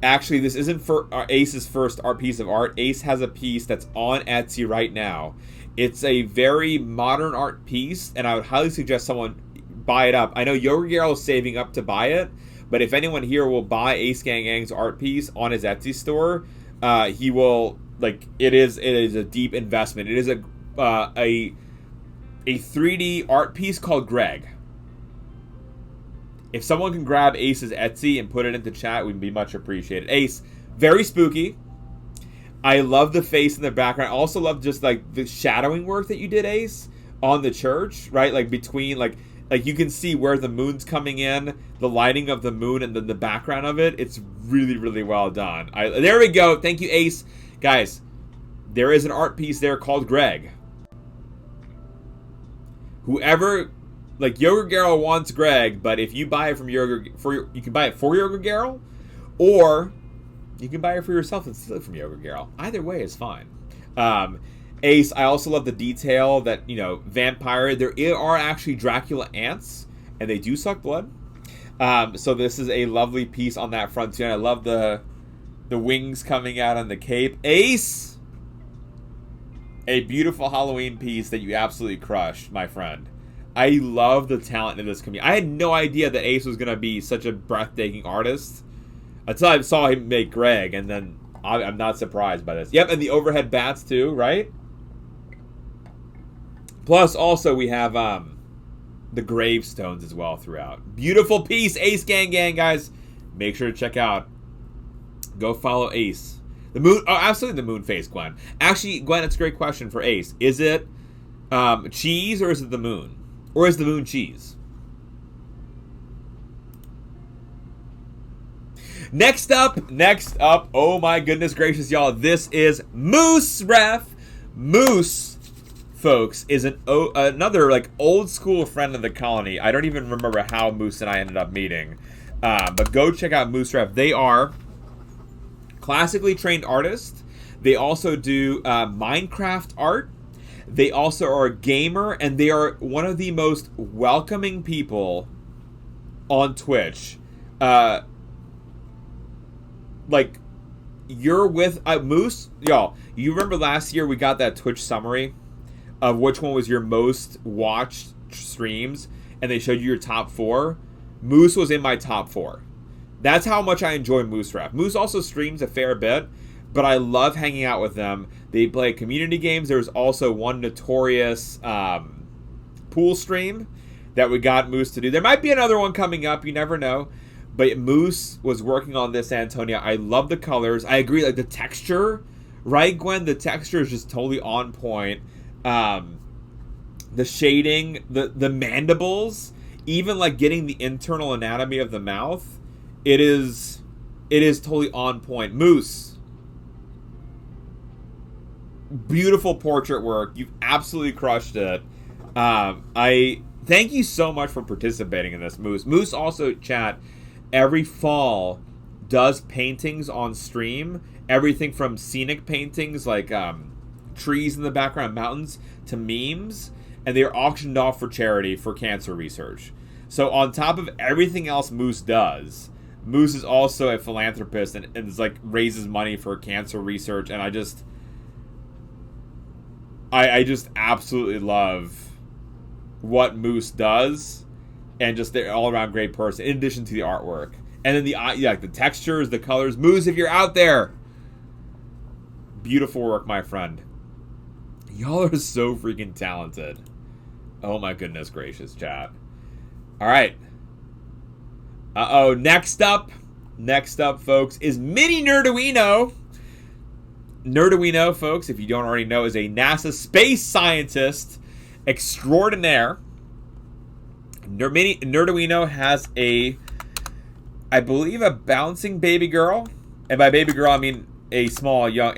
Actually, this isn't for Ace's first art piece of art. Ace has a piece that's on Etsy right now. It's a very modern art piece, and I would highly suggest someone buy it up. I know Yoga Garrel is saving up to buy it, but if anyone here will buy Ace Gang Gang's art piece on his Etsy store, he will, like, it is a deep investment. It is a 3D art piece called Greg. If someone can grab Ace's Etsy and put it into chat, we'd be much appreciated. Ace, very spooky. I love the face in the background. I also love just, like, the shadowing work that you did, Ace, on the church, right? Like, between, like you can see where the moon's coming in, the lighting of the moon, and then the background of it. It's really, really well done. There we go. Thank you, Ace. Guys, there is an art piece there called Greg. Whoever, like, Yoga Garrel wants Greg, but if you buy it from you can buy it for Yoga Garrel, or you can buy it for yourself and steal it from Yoga Garrel. Either way is fine. Ace, I also love the detail that, you know, vampire. There are actually Dracula ants, and they do suck blood. So this is a lovely piece on that front too. And I love the wings coming out on the cape. Ace, a beautiful Halloween piece that you absolutely crushed, my friend. I love the talent in this community. I had no idea that Ace was going to be such a breathtaking artist until I saw him make Greg, and then I'm not surprised by this. Yep, and the overhead bats too, right? Plus, also, we have the gravestones as well throughout. Beautiful piece, Ace Gang Gang, guys. Make sure to check out. Go follow Ace. The moon, oh, absolutely the moon face, Gwen. Actually, Gwen, it's a great question for Ace. Is it cheese or is it the moon? Or is the moon cheese? Next up, oh my goodness gracious, y'all. This is Moose Ref. Moose, folks, is another, like, old school friend of the colony. I don't even remember how Moose and I ended up meeting. But go check out Moose Ref. They are classically trained artists. They also do Minecraft art. They also are a gamer, and they are one of the most welcoming people on Twitch. Like, you're with Moose, y'all. You remember last year we got that Twitch summary of which one was your most watched streams, and they showed you your top 4. Moose was in my top 4. That's how much I enjoy Moose Ref. Moose also streams a fair bit, but I love hanging out with them. They play community games. There's also one notorious pool stream that we got Moose to do. There might be another one coming up. You never know. But Moose was working on this, Antonia. I love the colors. I agree, like, the texture, right, Gwen? The texture is just totally on point. The shading, the mandibles, even, like, getting the internal anatomy of the mouth, it is totally on point. Moose, beautiful portrait work. You've absolutely crushed it. I thank you so much for participating in this, Moose. Moose also, chat, every fall does paintings on stream. Everything from scenic paintings, like trees in the background, mountains, to memes. And they're auctioned off for charity for cancer research. So on top of everything else Moose does, Moose is also a philanthropist and is, like, raises money for cancer research. And I just absolutely love what Moose does. And just they're all around great person, in addition to the artwork. And then the textures, the colors. Moose, if you're out there, beautiful work, my friend. Y'all are so freaking talented. Oh my goodness gracious, chat. All right. Next up, folks, is Mini Nerduino. Nerduino, folks, if you don't already know, is a NASA space scientist extraordinaire. Nerduino has I believe a bouncing baby girl, and by baby girl I mean a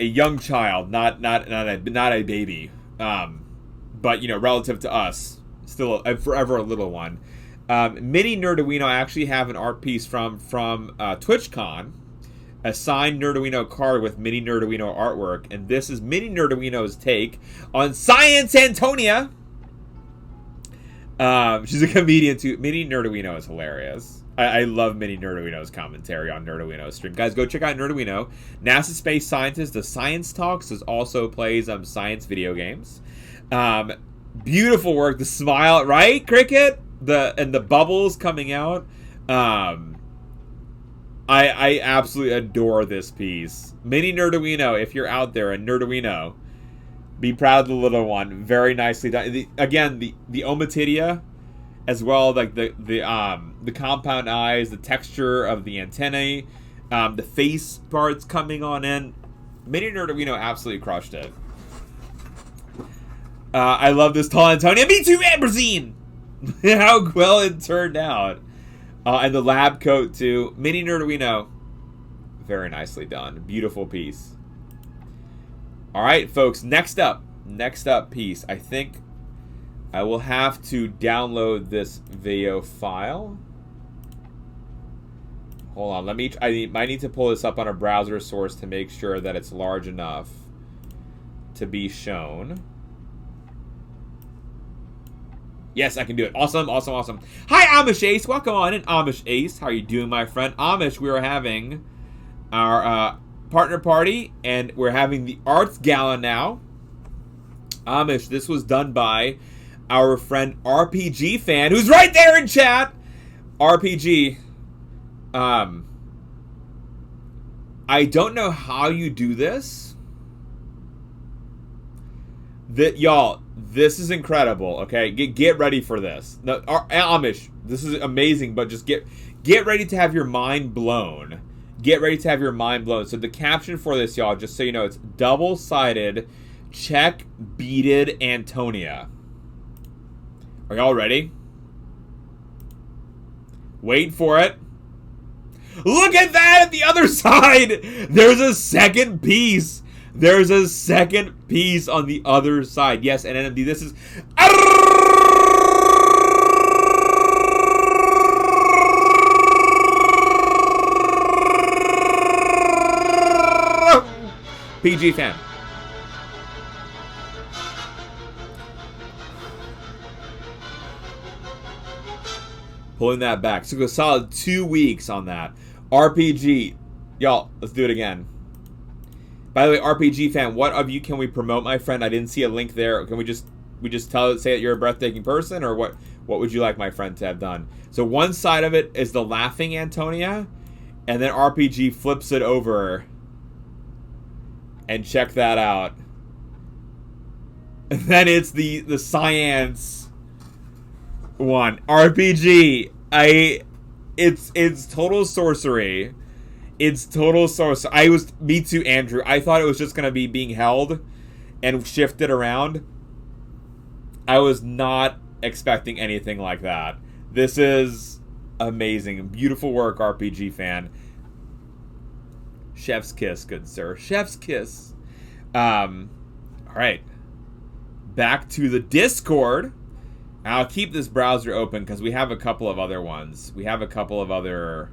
young child, not a baby, but, you know, relative to us, still forever a little one. Mini Nerduino, I actually have an art piece from TwitchCon, a signed Nerduino card with Mini Nerduino artwork, and this is Mini Nerduino's take on SciAnts Antonia. She's a comedian too. Mini Nerduino is hilarious. I love Mini Nerduino's commentary on Nerduino's stream. Guys, go check out Nerduino. NASA space scientist, the Science Talks, also plays science video games. Beautiful work. The smile, right, Cricket? And the bubbles coming out. I absolutely adore this piece. Mini Nerduino, if you're out there, and Nerduino, be proud of the little one. Very nicely done. Again, the Omatidia, as well, like the compound eyes, the texture of the antennae, the face parts coming on in. Mini Nerduino absolutely crushed it. I love this tall Antonia. Me too, Amberzine! How well it turned out. And the lab coat, too. Mini Nerduino. Very nicely done. Beautiful piece. Alright, folks. Next up piece. I think I will have to download this video file. Hold on. I might need to pull this up on a browser source to make sure that it's large enough to be shown. Yes, I can do it. Awesome, awesome, awesome. Hi, Amish Ace. Welcome on in, Amish Ace. How are you doing, my friend? Amish, we are having our partner party, and we're having the Arts Gala now. Amish, this was done by our friend RPG Fan, who's right there in chat. RPG. I don't know how you do this. Y'all, this is incredible, okay? Get ready for this. No, Amish, this is amazing, but just get ready to have your mind blown. Get ready to have your mind blown. So the caption for this, y'all, just so you know, it's double-sided check beaded Antonia. Are y'all ready? Wait for it. Look at that at the other side! There's a second piece. There's a second piece on the other side. Yes, and NMD, this is... PG Fan. Pulling that back. So go solid 2 weeks on that. RPG. Y'all, let's do it again. By the way, RPG Fan, what of you can we promote, my friend? I didn't see a link there. Can we just say that you're a breathtaking person, or what would you like my friend to have done? So one side of it is the laughing Antonia, and then RPG flips it over. And check that out. And then it's the SciAnts one. RPG. It's total sorcery. It's total sorcery. Me too, Andrew. I thought it was just going to be being held and shifted around. I was not expecting anything like that. This is amazing. Beautiful work, RPG Fan. Chef's kiss, good sir. Chef's kiss. All right. Back to the Discord. I'll keep this browser open because we have a couple of other ones. We have a couple of other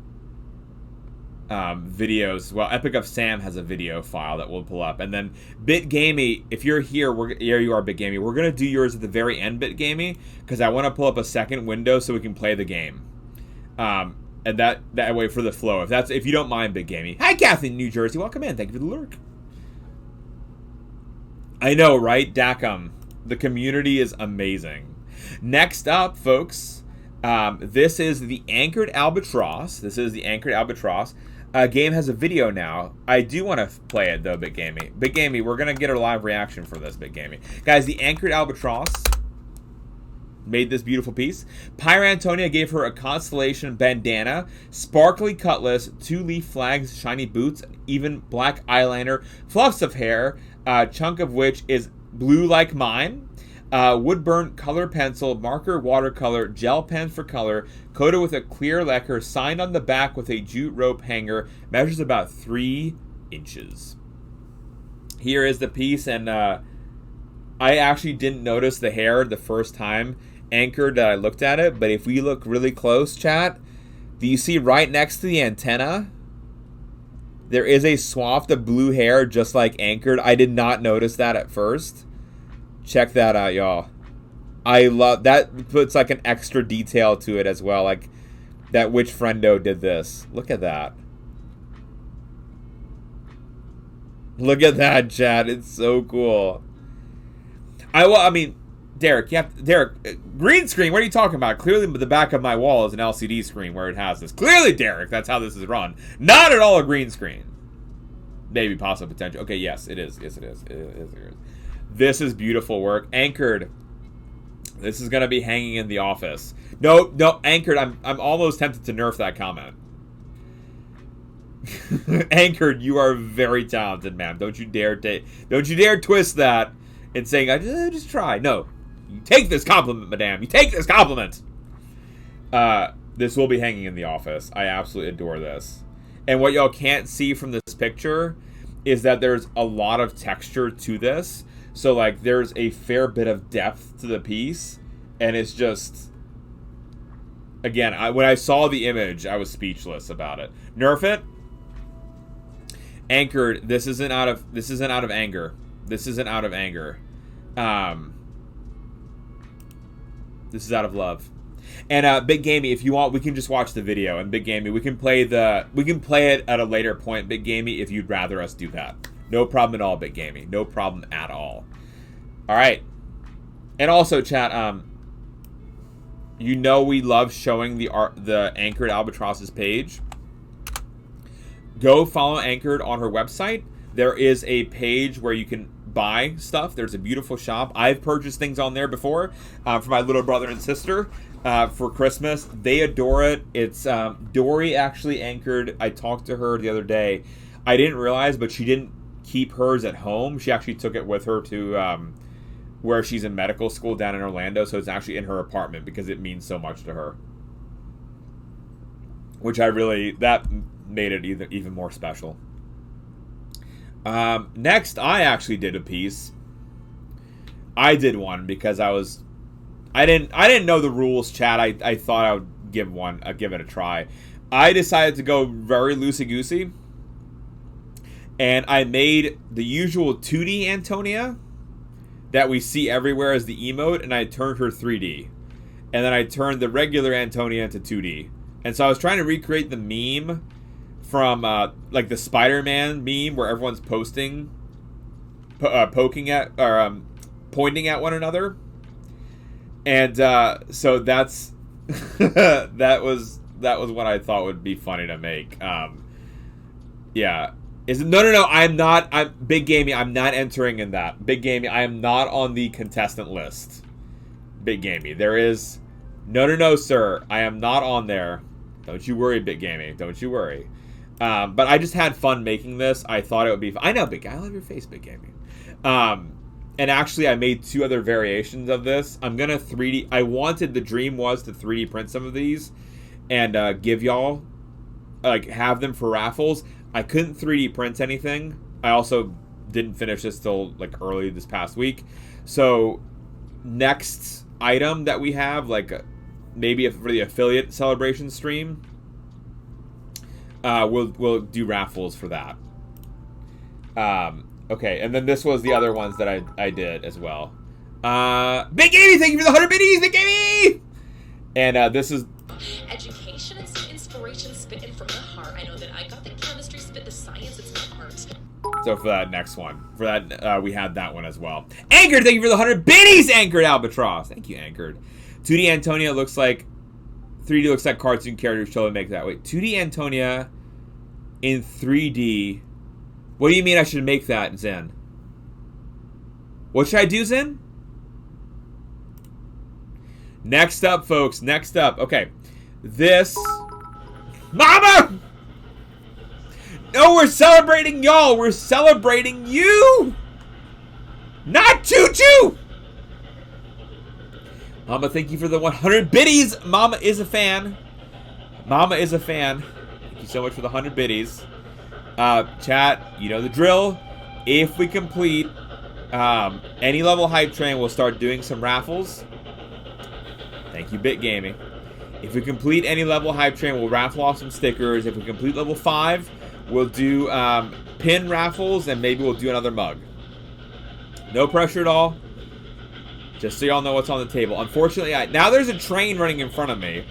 videos. Well, Epic of Sam has a video file that we'll pull up. And then BitGamey, if you're here, here you are, BitGamey. We're going to do yours at the very end, BitGamey, because I want to pull up a second window so we can play the game. And that way for the flow. If you don't mind, BitGamey. Hi, Kathy, New Jersey. Welcome in. Thank you for the lurk. I know, right? Dacum. The community is amazing. Next up, folks, this is the Anchored Albatross. Game has a video now. I do want to play it, though, BitGamey. BitGamey, we're going to get a live reaction for this, BitGamey. Guys, the Anchored Albatross made this beautiful piece. Pyra Antonia gave her a constellation bandana, sparkly cutlass, 2-leaf flags, shiny boots, even black eyeliner, fluffs of hair, chunk of which is blue like mine, wood burnt color pencil, marker watercolor, gel pen for color, coated with a clear lacquer, signed on the back with a jute rope hanger, measures about 3 inches. Here is the piece, and I actually didn't notice the hair the first time Anchored that I looked at it, but if we look really close, chat, do you see right next to the antenna? There is a swath of blue hair just like Anchored. I did not notice that at first. Check that out, y'all. I love that. Puts like an extra detail to it as well. Like, that which friendo did this. Look at that. Look at that, chat. It's so cool. I mean, Derek, green screen, what are you talking about? Clearly the back of my wall is an LCD screen where it has this. Clearly, Derek, that's how this is run. Not at all a green screen. Maybe possible potential. Okay, yes, it is. Yes, it is. It is. This is beautiful work. Anchored. This is going to be hanging in the office. No, Anchored, I'm almost tempted to nerf that comment. Anchored, you are very talented, ma'am. Don't you dare twist that and saying, I just try. No. You take this compliment, madame. You take this compliment. This will be hanging in the office. I absolutely adore this. And what y'all can't see from this picture is that there's a lot of texture to this. So, like, there's a fair bit of depth to the piece. And it's just... Again, when I saw the image, I was speechless about it. Nerf it. Anchored, this isn't out of anger. This isn't out of anger. This is out of love. And Big Gamey, if you want, we can just watch the video. And Big Gamey, we can play it at a later point, Big Gamey, if you'd rather us do that. No problem at all, Big Gamey. No problem at all. All right. And also, chat, you know we love showing the Anchored Albatross's page. Go follow Anchored on her website. There is a page where you can buy stuff. There's a beautiful shop. I've purchased things on there before for my little brother and sister for Christmas. They adore it. It's Dory actually anchored. I talked to her the other day. I didn't realize, but she didn't keep hers at home. She actually took it with her to where she's in medical school down in Orlando. So it's actually in her apartment because it means so much to her. Which that made it even more special. Next, I actually did a piece. I did one because I didn't know the rules, chat. I thought I would give it a try. I decided to go very loosey-goosey, and I made the usual 2D Antonia that we see everywhere as the emote, and I turned her 3D, and then I turned the regular Antonia into 2D. And so I was trying to recreate the meme from like the Spider-Man meme where everyone's poking at or pointing at one another, and so that's that was what I thought would be funny to make. Yeah, no, I'm Big Gamey. I'm not entering in that. Big Gamey, I am not on the contestant list. Big Gamey, there is no, sir. I am not on there. Don't you worry, Big Gamey. Don't you worry. But I just had fun making this. I thought it would be... I know, Big Guy. I love your face, Big Gaming. And actually, I made 2 other variations of this. I'm going to 3D... the dream was to 3D print some of these and give y'all... have them for raffles. I couldn't 3D print anything. I also didn't finish this till, early this past week. So, next item that we have, maybe for the affiliate celebration stream... we'll do raffles for that. Okay, and then this was the other ones that I did as well. Big Gamey, thank you for the 100 biddies, Big Gamey! And this is... Education and some inspiration spitting from the heart. I know that I got the chemistry spit, the science, it's my art. So for that next one, we had that one as well. Anchored, thank you for the 100 biddies, Anchored Albatross. Thank you, Anchored. 2D Antonia looks like... 3D looks like cartoon characters totally make that. Wait, 2D Antonia in 3D. What do you mean I should make that, Zen? What should I do, Zen? Next up, folks. Next up. Okay. This... Mama! No, we're celebrating y'all. We're celebrating you! Not Choo-Choo! Mama, thank you for the 100 biddies. Mama is a fan. Mama is a fan. Thank you so much for the 100 biddies. Chat, you know the drill. If we complete any level hype train, we'll start doing some raffles. Thank you, Bit Gaming. If we complete any level hype train, we'll raffle off some stickers. If we complete level 5, we'll do pin raffles, and maybe we'll do another mug. No pressure at all. Just so y'all know what's on the table. Unfortunately, now there's a train running in front of me.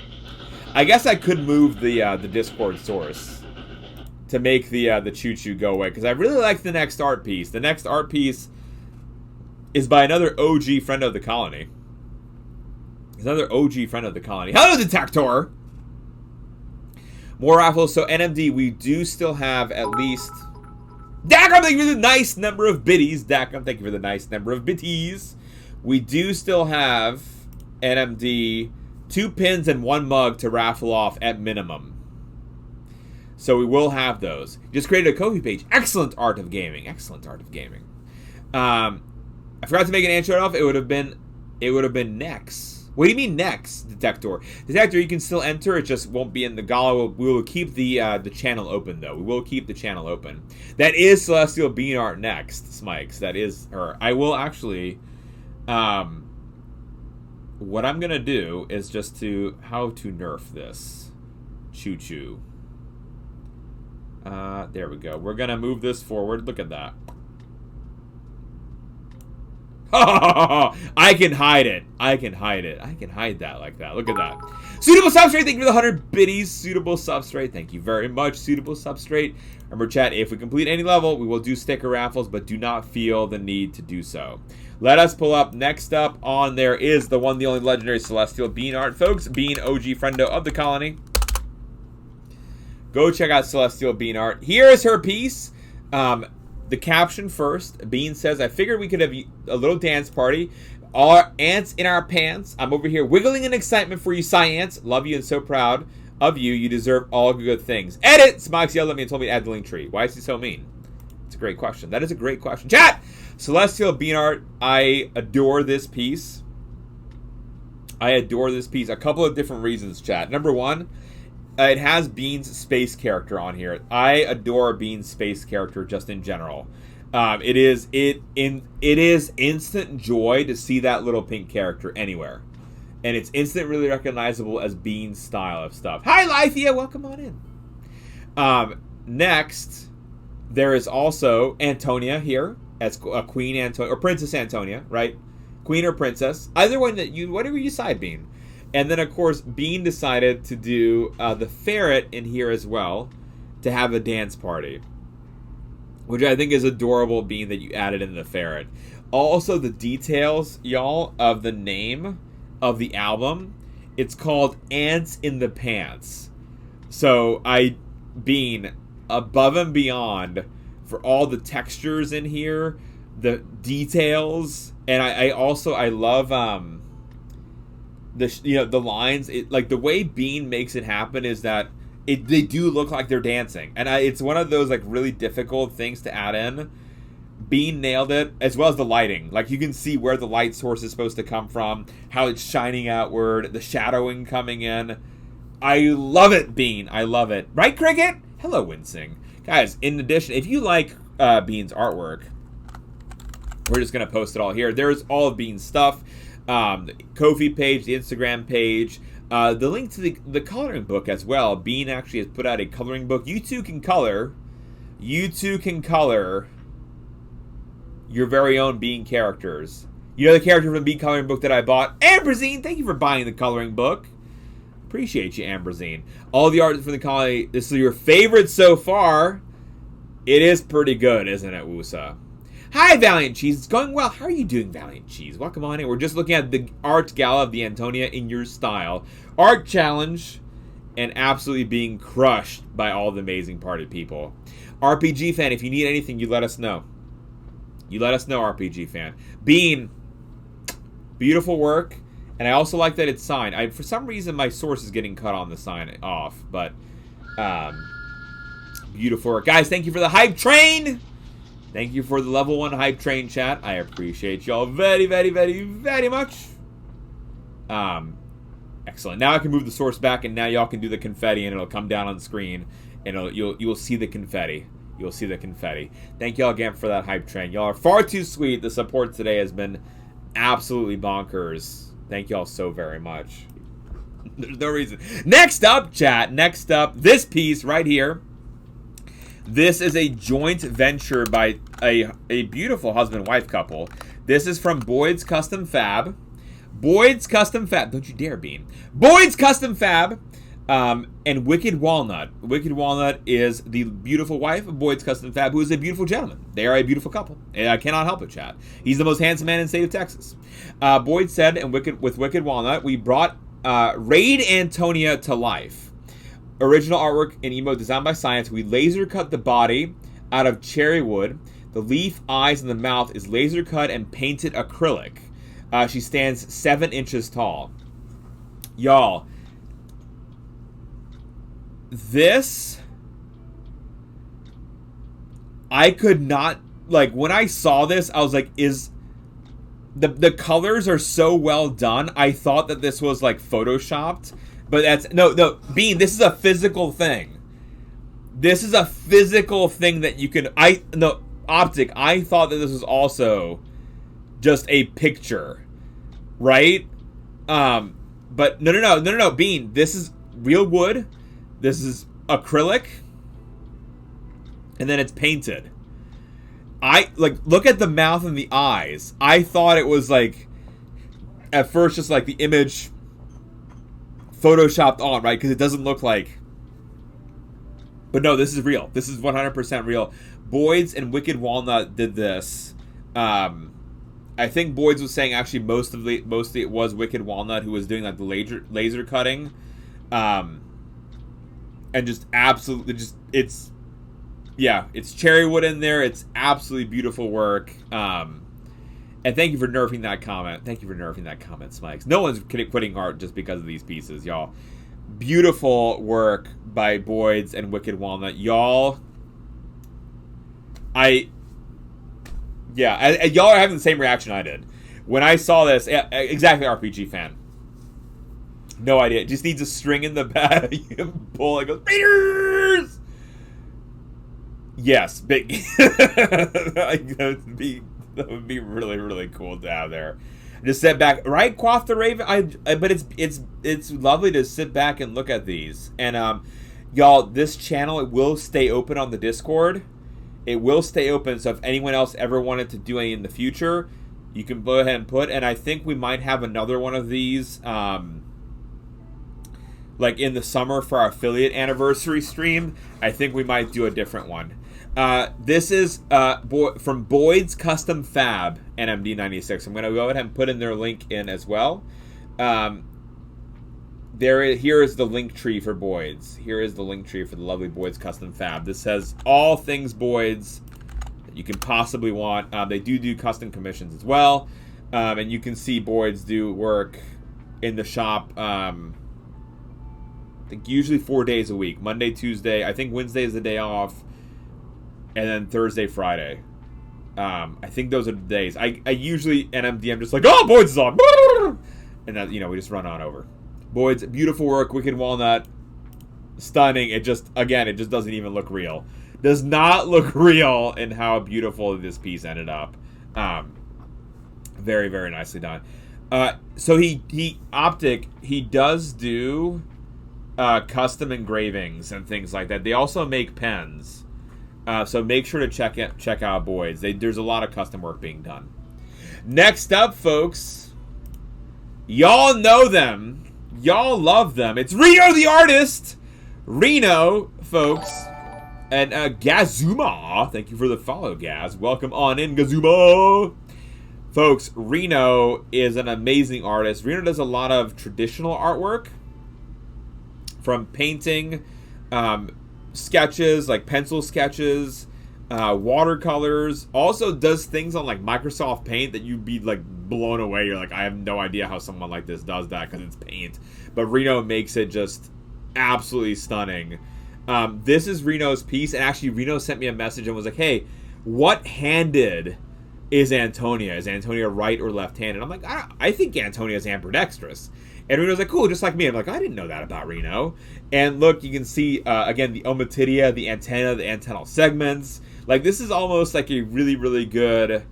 I guess I could move the Discord source to make the choo-choo go away, because I really like the next art piece. The next art piece is by another OG friend of the colony. He's another OG friend of the colony. Hello, Detector! More raffles. So, NMD, we do still have at least... Dacum, thank you for the nice number of biddies. Dacum, thank you for the nice number of bitties. We do still have, NMD, 2 pins and 1 mug to raffle off at minimum. So we will have those. Just created a Ko-fi page. Excellent art of gaming. Excellent art of gaming. I forgot to make an answer off. It would have been next. What do you mean next, Detector? Detector, you can still enter. It just won't be in the Gala. We will keep the channel open, though. We will keep the channel open. That is Celestial Bean Art next, Smikes. That is her. I will actually... what I'm going to do is just how to nerf this. Choo-choo. There we go. We're going to move this forward. Look at that. I can hide it. I can hide it. I can hide that like that. Look at that. Suitable Substrate, thank you for the 100 biddies. Suitable Substrate, thank you very much. Suitable Substrate. Remember, chat, if we complete any level, we will do sticker raffles, but do not feel the need to do so. Let us pull up. Next up on there is the one, the only legendary Celestial Bean Art, folks. Bean, OG friendo of the colony. Go check out Celestial Bean Art. Here is her piece. The caption first. Bean says, I figured we could have a little dance party. Our ants in our pants. I'm over here wiggling in excitement for you, SciAnts. Love you and so proud of you. You deserve all good things. Edit! Smokes yelled at me and told me to add the link tree. Why is he so mean? It's a great question. That is a great question. Chat! Celestial Bean Art. I adore this piece. I adore this piece. A couple of different reasons, chat. Number one, it has Bean's space character on here. I adore Bean's space character just in general. It is instant joy to see that little pink character anywhere, and it's instantly recognizable as Bean's style of stuff. Hi, Lythia, welcome on in. Next, there is also Antonia here as Queen Antonia or Princess Antonia, right? Queen or Princess, either one that whatever you decide, Bean. And then, of course, Bean decided to do the ferret in here as well to have a dance party, which I think is adorable, Bean, that you added in the ferret. Also, the details, y'all, of the name of the album, it's called Ants in the Pants. So, Bean, above and beyond for all the textures in here, the details, and I love... the lines, like the way Bean makes it happen is that they do look like they're dancing, and it's one of those like really difficult things to add in. Bean nailed it, as well as the lighting. Like you can see where the light source is supposed to come from, how it's shining outward, the shadowing coming in. I love it, Bean. I love it. Right, Cricket? Hello, Wincing. Guys, in addition, if you like Bean's artwork, we're just gonna post it all here. There's all of Bean's stuff. The Ko-fi page, the Instagram page, the link to the coloring book as well. Bean actually has put out a coloring book. You too can color. You too can color your very own Bean characters. You know the character from the Bean coloring book that I bought? Ambrosine, thank you for buying the coloring book. Appreciate you, Ambrosine. All the art from the colony. This is your favorite so far. It is pretty good, isn't it, Wusa? Hi, Valiant Cheese. It's going well. How are you doing, Valiant Cheese? Welcome on in. We're just looking at the art gala of the Antonia in your style. Art challenge and absolutely being crushed by all the amazing party people. RPG fan, if you need anything, you let us know. You let us know, RPG fan. Bean, beautiful work. And I also like that it's signed. For some reason, my source is getting cut on the sign off. But, beautiful work. Guys, thank you for the hype train. Thank you for the level 1 hype train chat. I appreciate y'all very, very, very, very much. Excellent. Now I can move the source back, and now y'all can do the confetti, and it'll come down on screen, and you will see the confetti. You'll see the confetti. Thank y'all again for that hype train. Y'all are far too sweet. The support today has been absolutely bonkers. Thank y'all so very much. There's no reason. Next up, chat. Next up, this piece right here. This is a joint venture by a beautiful husband-wife couple. This is from Boyd's Custom Fab. Boyd's Custom Fab. Don't you dare, Bean. Boyd's Custom Fab. And Wicked Walnut. Wicked Walnut is the beautiful wife of Boyd's Custom Fab, who is a beautiful gentleman. They are a beautiful couple. And I cannot help it, chat. He's the most handsome man in the state of Texas. Boyd said, and with Wicked Walnut, we brought Raid Antonia to life. Original artwork and emote designed by SciAnts. We laser cut the body out of cherry wood. The leaf, eyes, and the mouth is laser cut and painted acrylic. She stands 7 inches tall. Y'all, this, I could not, like, when I saw this, I was like, the colors are so well done. I thought that this was, like, photoshopped, but that's, no, Bean, this is a physical thing. This is a physical thing that you can, Optic, I thought that this was also just a picture, right? But no, Bean, this is real wood. This is acrylic, and then it's painted. Look at the mouth and the eyes. I thought it was like, at first, just like the image photoshopped on, right? Because it doesn't look like. But no, this is real. This is 100% real. Boyd's and Wicked Walnut did this. I think Boyd's was saying actually mostly it was Wicked Walnut who was doing like the laser cutting. And just absolutely it's cherry wood in there. It's absolutely beautiful work. And thank you for nerfing that comment. Thank you for nerfing that comment, Smikes. No one's quitting art just because of these pieces, y'all. Beautiful work by Boyd's and Wicked Walnut. Y'all, y'all are having the same reaction I did. When I saw this, exactly RPG fan. No idea. It just needs a string in the back. You can pull. It goes, Raiders! Yes, big. That would be really, really cool to have there. Just sit back, right? Quaff the Raven. But it's lovely to sit back and look at these. And y'all, this channel, it will stay open on the Discord. It will stay open. So if anyone else ever wanted to do any in the future, you can go ahead and put. And I think we might have another one of these. Like in the summer for our affiliate anniversary stream, I think we might do a different one. This is from Boyd's Custom Fab NMD96. I'm going to go ahead and put in their link in as well. Here is the link tree for Boyd's. Here is the link tree for the lovely Boyd's Custom Fab. This has all things Boyd's that you can possibly want. They do custom commissions as well. And you can see Boyd's do work in the shop. I think usually 4 days a week. Monday, Tuesday. I think Wednesday is the day off. And then Thursday, Friday. I think those are the days. I usually NMD, I'm just like, oh, Boyd's is on. And then, we just run on over. Boyd's, beautiful work. Wicked Walnut. Stunning. It just doesn't even look real. Does not look real in how beautiful this piece ended up. Very, very nicely done. So he does do custom engravings and things like that. They also make pens. So make sure to check out Boyd's. There's a lot of custom work being done. Next up, folks, y'all know them. Y'all love them. It's Reno the artist. Reno, folks. And Gazuma. Thank you for the follow, Gaz. Welcome on in, Gazuma. Folks, Reno is an amazing artist. Reno does a lot of traditional artwork. From painting, sketches, like pencil sketches, watercolors. Also does things on like Microsoft Paint that you'd be like blown away. You're like, I have no idea how someone like this does that because it's paint. But Reno makes it just absolutely stunning. This is Reno's piece, and actually Reno sent me a message and was like, hey, what-handed is Antonia? Is Antonia right or left-handed? I'm like, I think Antonia's ambidextrous. And Reno's like, cool, just like me. I'm like, I didn't know that about Reno. And look, you can see, again, the ommatidia, the antenna, the antennal segments. Like, this is almost like a really, really good,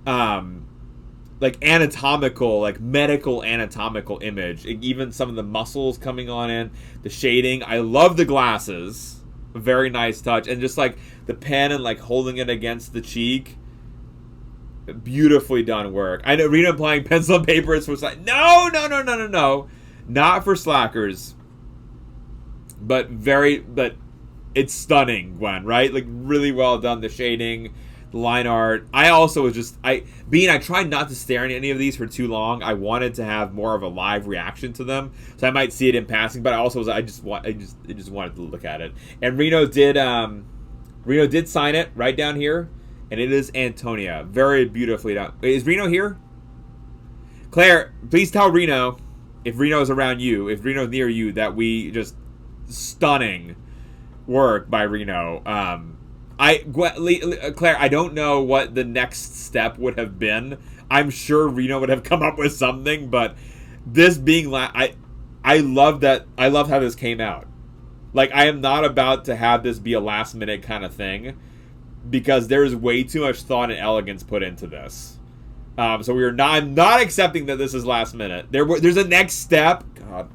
like, anatomical, like, medical anatomical image. Even some of the muscles coming on in, the shading. I love the glasses. Very nice touch. And just, like, the pen and, like, holding it against the cheek. Beautifully done work. I know Reno applying pencil and paper is for no. Not for slackers. but it's stunning, Gwen, right? Like, really well done, the shading, the line art. I also was just, I tried not to stare at any of these for too long. I wanted to have more of a live reaction to them, so I might see it in passing, but I also was, I just wanted to look at it. And Reno did sign it right down here, and it is Antonia, very beautifully done. Is Reno here? Claire, please tell Reno, if Reno is around you, if Reno's near you, that we just stunning work by Reno. Claire, I don't know what the next step would have been. I'm sure Reno would have come up with something, but this being I love that. I love how this came out. Like, I am not about to have this be a last minute kind of thing, because there's way too much thought and elegance put into this. So I'm not accepting that this is last minute. There's a next step. God.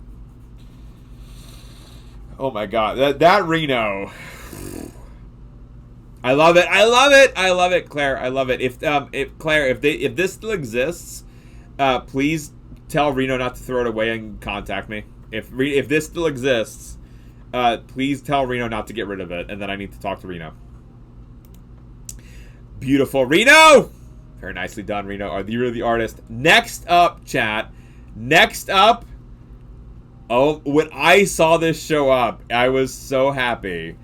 Oh my God, that Reno. I love it. I love it. I love it, Claire. I love it. If Claire, if this still exists, please tell Reno not to throw it away and contact me. If this still exists, please tell Reno not to get rid of it, and then I need to talk to Reno. Beautiful, Reno. Very nicely done, Reno. You're the artist. Next up, chat. Next up. Oh, when I saw this show up, I was so happy.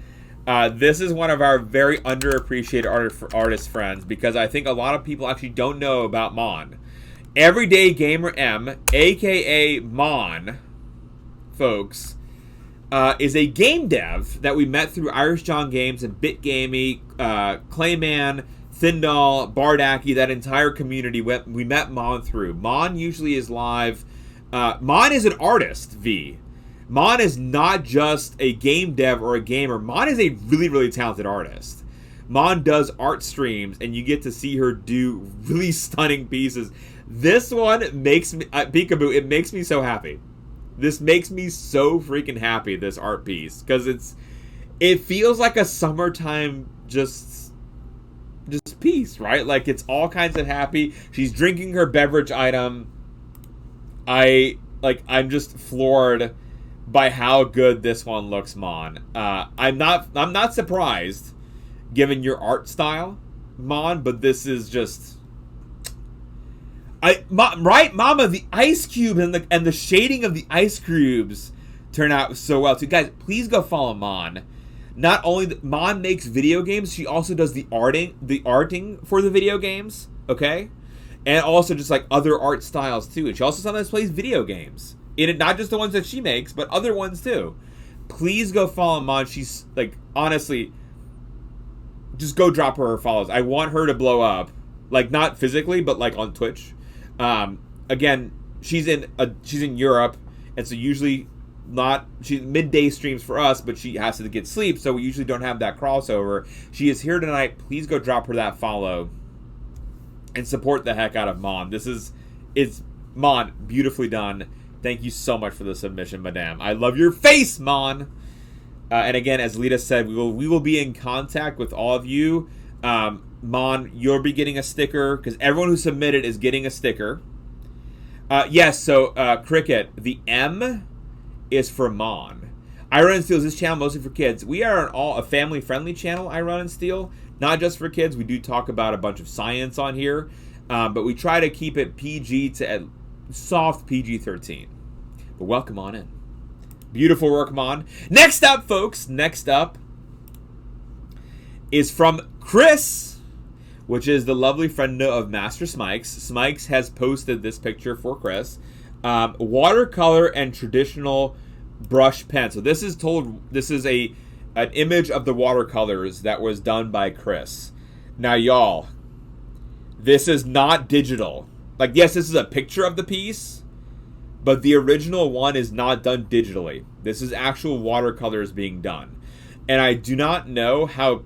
This is one of our very underappreciated artist friends, because I think a lot of people actually don't know about Mon. Everyday Gamer M, aka Mon, folks, is a game dev that we met through Irish John Games and BitGamey, Clayman, Thindall, Bardaki, that entire community we met Mon through. Mon usually is live. Mon is an artist, V. Mon is not just a game dev or a gamer. Mon is a really, really talented artist. Mon does art streams, and you get to see her do really stunning pieces. This one makes me, Peekaboo, it makes me so happy. This makes me so freaking happy, this art piece, because it feels like a summertime just piece, right? Like, it's all kinds of happy. She's drinking her beverage item. I'm just floored by how good this one looks, Mon. I'm not surprised, given your art style, Mon, but this is just, right, Mama. The ice cube and the shading of the ice cubes turn out so well too. Guys, please go follow Mon. Not only Mon makes video games, she also does the arting for the video games. Okay, and also just like other art styles too. And she also sometimes plays video games. Not just the ones that she makes, but other ones too. Please go follow Mon. She's, like, honestly, just go drop her follows. I want her to blow up, like, not physically, but like on Twitch. Again, she's in Europe, and so usually she's midday streams for us, but she has to get sleep, so we usually don't have that crossover. She is here tonight. Please go drop her that follow and support the heck out of Mon. It's Mon, beautifully done. Thank you so much for the submission, madame. I love your face, Mon. And again, as Lita said, we will be in contact with all of you. Mon, you'll be getting a sticker, because everyone who submitted is getting a sticker. Yes, so Cricket, the M is for Mon. I Run and Steel is this channel mostly for kids. We are a family-friendly channel, I Run and Steel. Not just for kids. We do talk about a bunch of science on here, but we try to keep it PG to soft PG-13. But welcome on in. Beautiful work, Mon. Next up, folks. Next up is from Chris, which is the lovely friend of Master Smikes. Smikes has posted this picture for Chris. Watercolor and traditional brush pen. So this is an image of the watercolors that was done by Chris. Now, y'all, this is not digital. Like, yes, this is a picture of the piece, but the original one is not done digitally. This is actual watercolors being done. And I do not know how...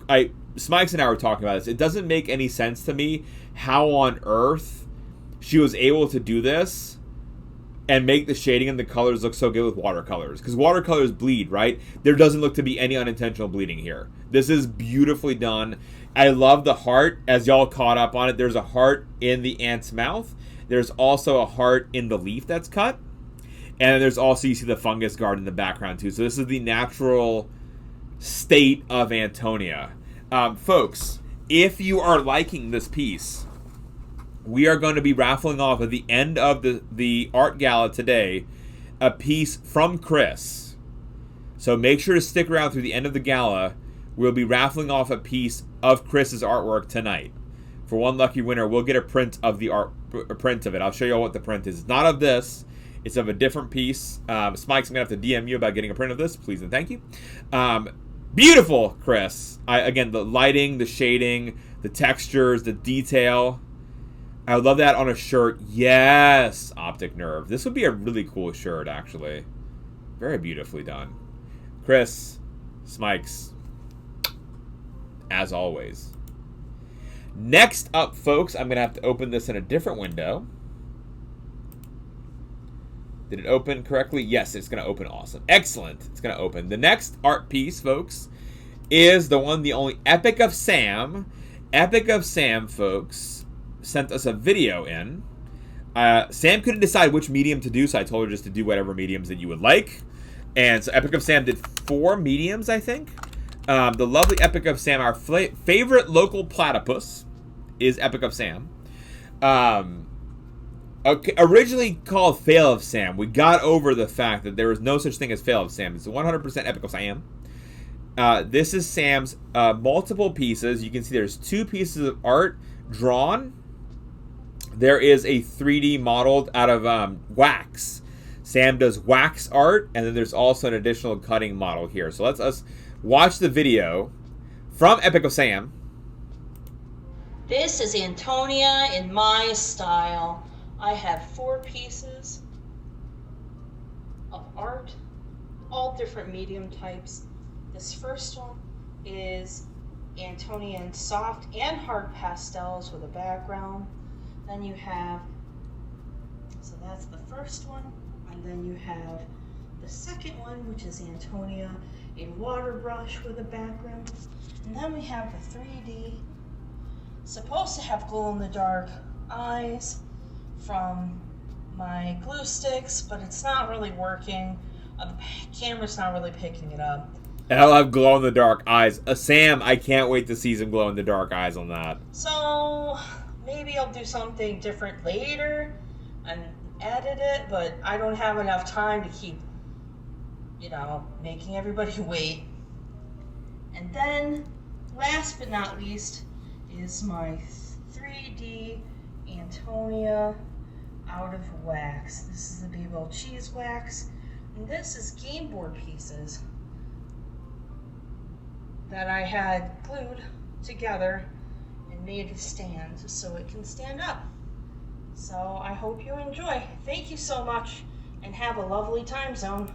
Smikes and I were talking about this. It doesn't make any sense to me how on earth she was able to do this and make the shading and the colors look so good with watercolors. Because watercolors bleed, right? There doesn't look to be any unintentional bleeding here. This is beautifully done. I love the heart. As y'all caught up on it, there's a heart in the ant's mouth. There's also a heart in the leaf that's cut. And there's also, you see the fungus guard in the background too. So this is the natural state of Antonia. Folks, if you are liking this piece, we are going to be raffling off at the end of the art gala today a piece from Chris. So make sure to stick around through the end of the gala. We'll be raffling off a piece of Chris's artwork tonight. For one lucky winner, we'll get a print of the print of it. I'll show you all what the print is. It's not of this. It's of a different piece. Smike's going to have to DM you about getting a print of this. Please and thank you. Beautiful, Chris. Again, the lighting, the shading, the textures, the detail. I would love that on a shirt. Yes, Optic Nerve. This would be a really cool shirt, actually. Very beautifully done. Chris, Smikes, as always. Next up, folks, I'm going to have to open this in a different window. Did it open correctly? Yes, it's going to open. Awesome. Excellent. It's going to open. The next art piece, folks, is the one, the only Epic of Sam. Epic of Sam, folks, sent us a video in. Sam couldn't decide which medium to do, so I told her just to do whatever mediums that you would like. And so Epic of Sam did 4 mediums, I think. The lovely Epic of Sam, our favorite local platypus, is Epic of Sam. Okay, originally called Fail of Sam. We got over the fact that there is no such thing as Fail of Sam. It's 100% Epic of Sam. This is Sam's multiple pieces. You can see there's 2 pieces of art drawn. There is a 3D modeled out of wax. Sam does wax art, and then there's also an additional cutting model here. So let's us watch the video from Epic of Sam. This is Antonia in my style. I have 4 pieces of art, all different medium types. This first one is Antonia in soft and hard pastels with a background. Then you have, so that's the first one. And then you have the second one, which is Antonia in water brush with a background. And then we have the 3D, supposed to have glow-in-the-dark eyes from my glue sticks, but it's not really working. The camera's not really picking it up. I'll have glow-in-the-dark eyes. Sam, I can't wait to see some glow-in-the-dark eyes on that. So maybe I'll do something different later and edit it, but I don't have enough time to keep, making everybody wait. And then, last but not least, is my 3D Antonia out of wax. This is the Be Well cheese wax, and this is game board pieces that I had glued together and made a stand so it can stand up. So I hope you enjoy. Thank you so much, and have a lovely time zone.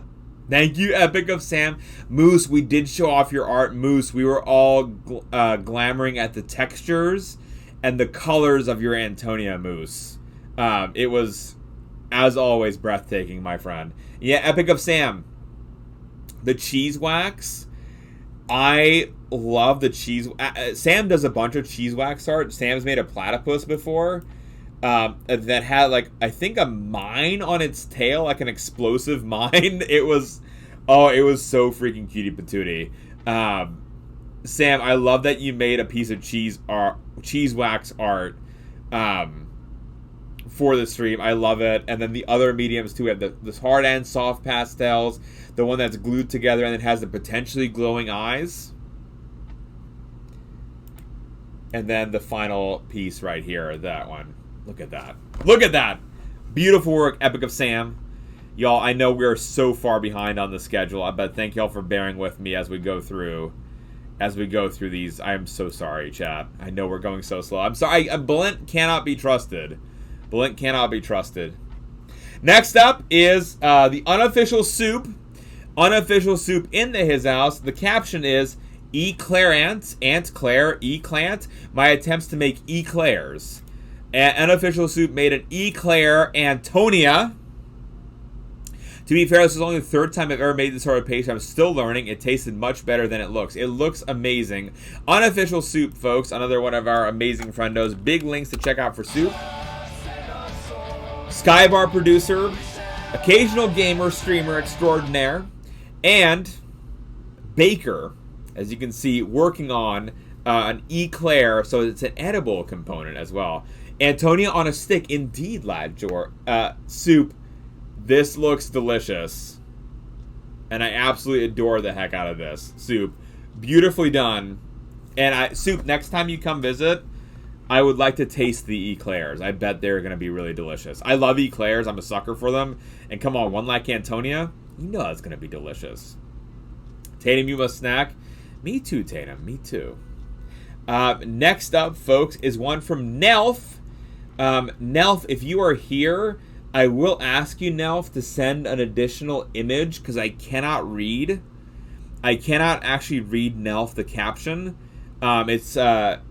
Thank you, Epic of Sam. Moose, we did show off your art. Moose, we were all glamoring at the textures and the colors of your Antonia, Moose. It was, as always, breathtaking, my friend. Yeah, Epic of Sam. The cheese wax. I love the cheese. Sam does a bunch of cheese wax art. Sam's made a platypus before. That had, I think a mine on its tail, like an explosive mine. It was so freaking cutie patootie. Sam, I love that you made a piece of cheese wax art, for the stream. I love it. And then the other mediums too. We have this hard and soft pastels, the one that's glued together and it has the potentially glowing eyes. And then the final piece right here, that one. Look at that. Look at that. Beautiful work, Epic of Sam. Y'all, I know we are so far behind on the schedule, but thank y'all for bearing with me as we go through these. I am so sorry, chat. I know we're going so slow. I'm sorry. Blint cannot be trusted. Blint cannot be trusted. Next up is the unofficial soup. Unofficial soup in the his house. The caption is Eclairant, Aunt Claire, Eclant. My attempts to make eclairs. Unofficial soup made an eclair Antonia. To be fair, this is only the 3rd time I've ever made this sort of paste. I'm still learning. It tasted much better than it looks. It looks amazing. Unofficial soup, folks. Another one of our amazing friendos. Big links to check out for soup. Skybar producer. occasional gamer, streamer extraordinaire, and baker, as you can see, working on an eclair, so it's an edible component as well. Antonia on a stick, indeed, lad, Soup, this looks delicious. And I absolutely adore the heck out of this. Soup, beautifully done. And Soup, next time you come visit, I would like to taste the eclairs. I bet they're going to be really delicious. I love eclairs. I'm a sucker for them. And come on, one like Antonia, you know it's going to be delicious. Tatum, you must snack. Me too, Tatum. Me too. Next up, folks, is one from Nelf. Nelf, if you are here, I will ask you, Nelf, to send an additional image because I cannot read. I cannot actually read Nelf the caption. It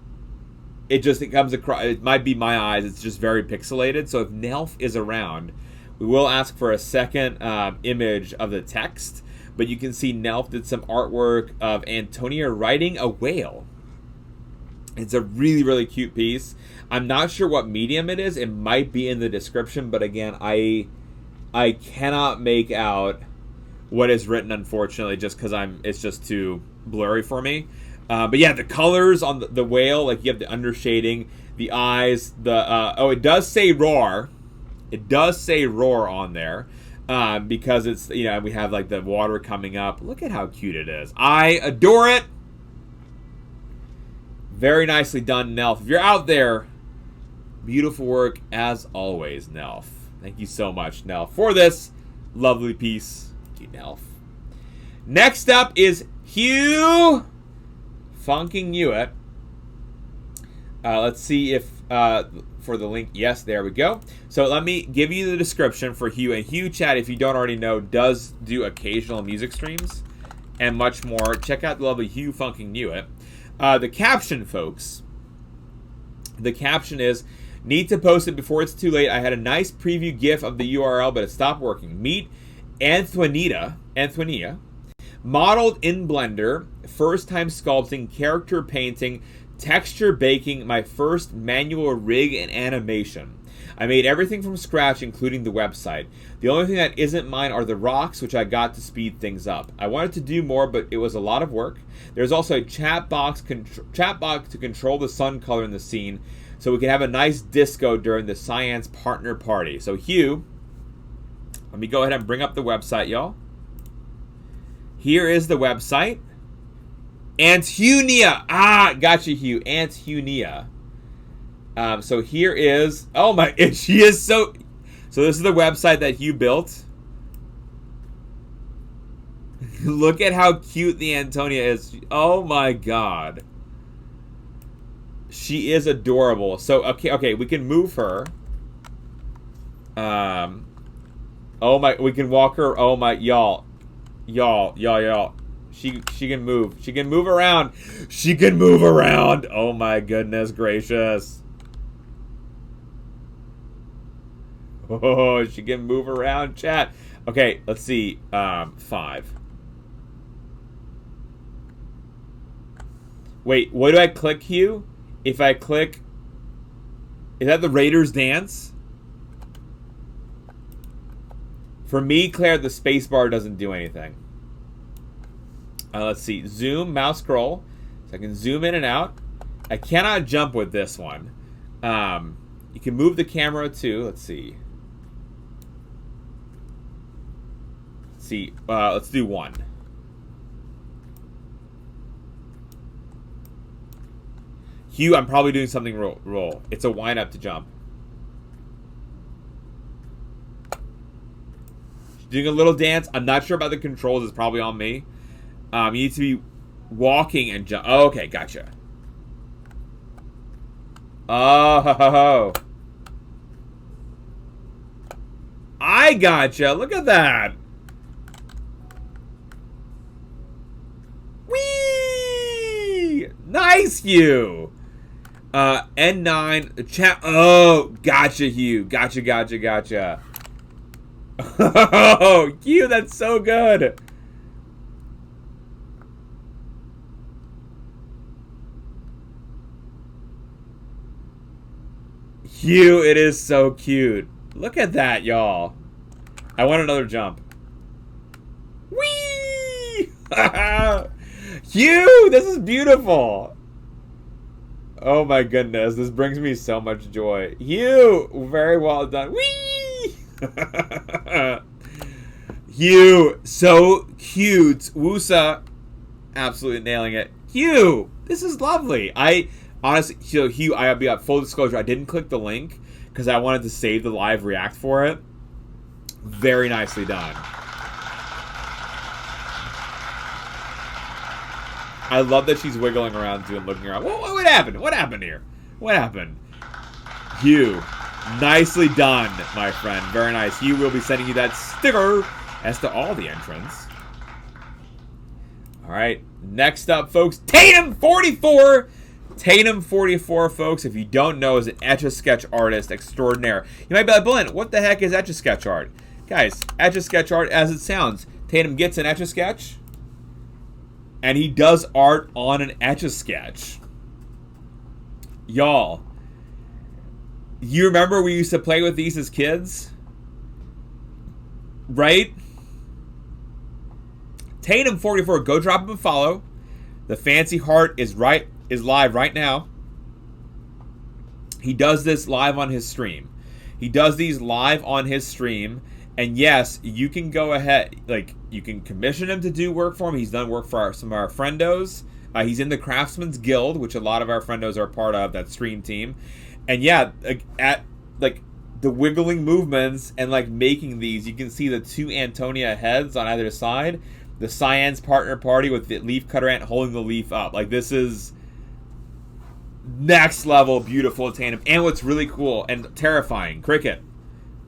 comes across. It might be my eyes. It's just very pixelated. So if Nelf is around, we will ask for a second image of the text. But you can see Nelf did some artwork of Antonia riding a whale. It's a really, really cute piece. I'm not sure what medium it is. It might be in the description, but again, I cannot make out what is written, unfortunately, just because it's just too blurry for me. But yeah, the colors on the whale, like you have the undershading, the eyes, it does say roar. It does say roar on there. Because it's, we have like the water coming up. Look at how cute it is. I adore it. Very nicely done, Nelf. If you're out there, beautiful work as always, Nelf. Thank you so much, Nelf, for this lovely piece. Thank you, Nelf. Next up is Hugh Funking Hewitt. Let's see if for the link. Yes, there we go. So let me give you the description for Hugh. And Hugh, chat, if you don't already know, does do occasional music streams and much more. Check out the lovely Hugh Funking Hewitt. The caption, folks. The caption is, need to post it before it's too late. I had a nice preview GIF of the URL, but it stopped working. Meet Antonia, modeled in Blender, first time sculpting, character painting, texture baking, my first manual rig and animation. I made everything from scratch, including the website. The only thing that isn't mine are the rocks, which I got to speed things up. I wanted to do more, but it was a lot of work. There's also a chat box to control the sun color in the scene, so we can have a nice disco during the SciAnts partner party. So Hugh, let me go ahead and bring up the website, y'all. Here is the website. Antonia. Gotcha, Hugh. Antonia. So here is, she is so this is the website that Hugh built. Look at how cute the Antonia is. Oh my god. She is adorable. So, okay, we can move her. We can walk her. Oh my, y'all. She can move. She can move around. She can move around. Oh my goodness gracious. Oh, she can move around, chat. Okay, let's see. 5. Wait, what do I click, Hugh? If I click... Is that the Raiders dance? For me, Claire, the spacebar doesn't do anything. Let's see. Zoom, mouse scroll. So I can zoom in and out. I cannot jump with this one. You can move the camera too. Let's see. Let's do 1. Hugh, I'm probably doing something roll. It's a wind up to jump. She's doing a little dance. I'm not sure about the controls. It's probably on me. You need to be walking and jump. Oh, okay, gotcha. Oh, I gotcha. Look at that. Whee! Nice, Hugh. N9 chat. Oh, gotcha, Hugh. Gotcha. Oh, Hugh, that's so good. Hugh, it is so cute. Look at that, y'all. I want another jump. Whee! Hugh, this is beautiful. Oh my goodness, this brings me so much joy. Hugh, very well done. Whee! Hugh, so cute. Wusa, absolutely nailing it. Hugh, this is lovely. I honestly, so Hugh, I'll be full disclosure, I didn't click the link because I wanted to save the live react for it. Very nicely done. I love that she's wiggling around too and looking around. What happened? What happened here? What happened? Hugh, nicely done, my friend. Very nice. Hugh will be sending you that sticker as to all the entrants. All right, next up, folks, Tatum44. Tatum44, folks, if you don't know, is an Etch-a-Sketch artist extraordinaire. You might be like, Blinn, what the heck is Etch-a-Sketch art? Guys, Etch-a-Sketch art as it sounds. Tatum gets an Etch-a-Sketch, and he does art on an Etch-a-Sketch. Y'all, you remember we used to play with these as kids? Right? Tatum44, go drop him a follow. The fancy heart is live right now. He does this live on his stream. He does these live on his stream. And yes, you can go ahead, like, you can commission him to do work for him. He's done work for some of our friendos. He's in the Craftsman's Guild, which a lot of our friendos are part of, that stream team. And yeah, at the wiggling movements and like making these, you can see the two Antonia heads on either side. The SciAnts partner party with the leaf cutter ant holding the leaf up. Like, this is next level beautiful tandem. And what's really cool and terrifying, Cricket,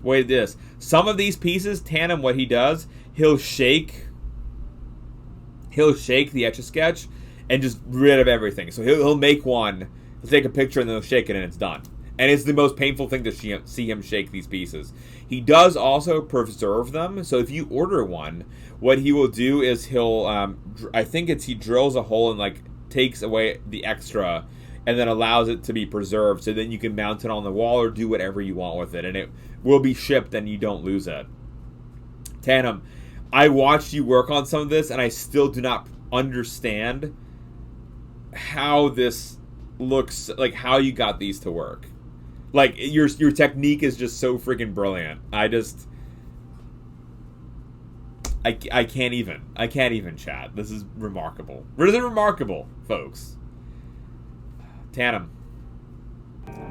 wait this. Some of these pieces, Tandem, what he does, he'll shake the Etch-a-Sketch and just rid of everything. So he'll make one, he'll take a picture and then he'll shake it and it's done. And it's the most painful thing to see him shake these pieces. He does also preserve them. So if you order one, what he will do is he'll, I think he drills a hole and like takes away the extra and then allows it to be preserved. So then you can mount it on the wall or do whatever you want with it. And it will be shipped and you don't lose it. Tandem, I watched you work on some of this and I still do not understand how this looks, like how you got these to work. Like, your technique is just so freaking brilliant. I can't even chat. This is remarkable. This is remarkable, folks. Tandem.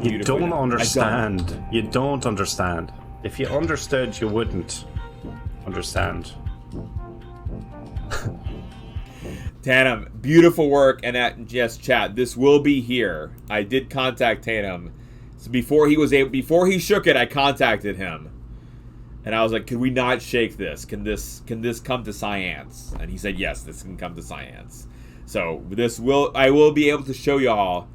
You don't understand. You don't understand. If you understood, you wouldn't understand. Tandem, beautiful work. And yes, chat, this will be here. I did contact Tatum. So before he shook it, I contacted him. And I was like, "Can we not shake this? Can this come to SciAnts?" And he said, "Yes, this can come to SciAnts." So I will be able to show y'all.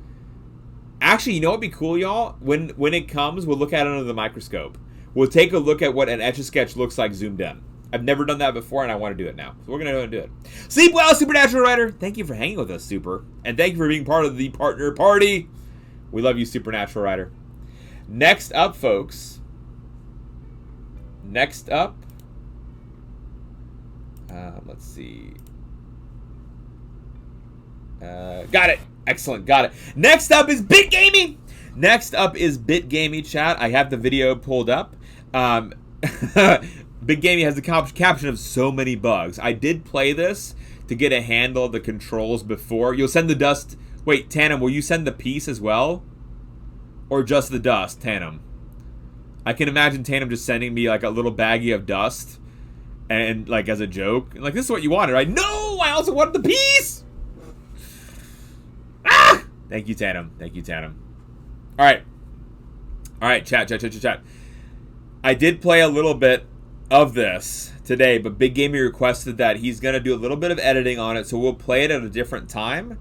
Actually, you know what'd be cool, y'all? When it comes, we'll look at it under the microscope. We'll take a look at what an Etch-a-Sketch looks like zoomed in. I've never done that before, and I want to do it now. So we're going to do it. Sleep well, Supernatural Writer. Thank you for hanging with us, Super. And thank you for being part of the partner party. We love you, Supernatural Writer. Next up, folks. Let's see. Got it. Excellent. Got it. Next up is BitGaming. Chat. I have the video pulled up. BitGaming has the caption of so many bugs. I did play this to get a handle of the controls before. You'll send the dust. Wait, Tandem, will you send the piece as well? Or just the dust, Tandem? I can imagine Tandem just sending me like a little baggie of dust. And like as a joke. Like, this is what you wanted, right? No! I also wanted the piece! Ah! Thank you, Tandem. Alright, chat. I did play a little bit of this today, but Big Gamey requested that he's going to do a little bit of editing on it, so we'll play it at a different time.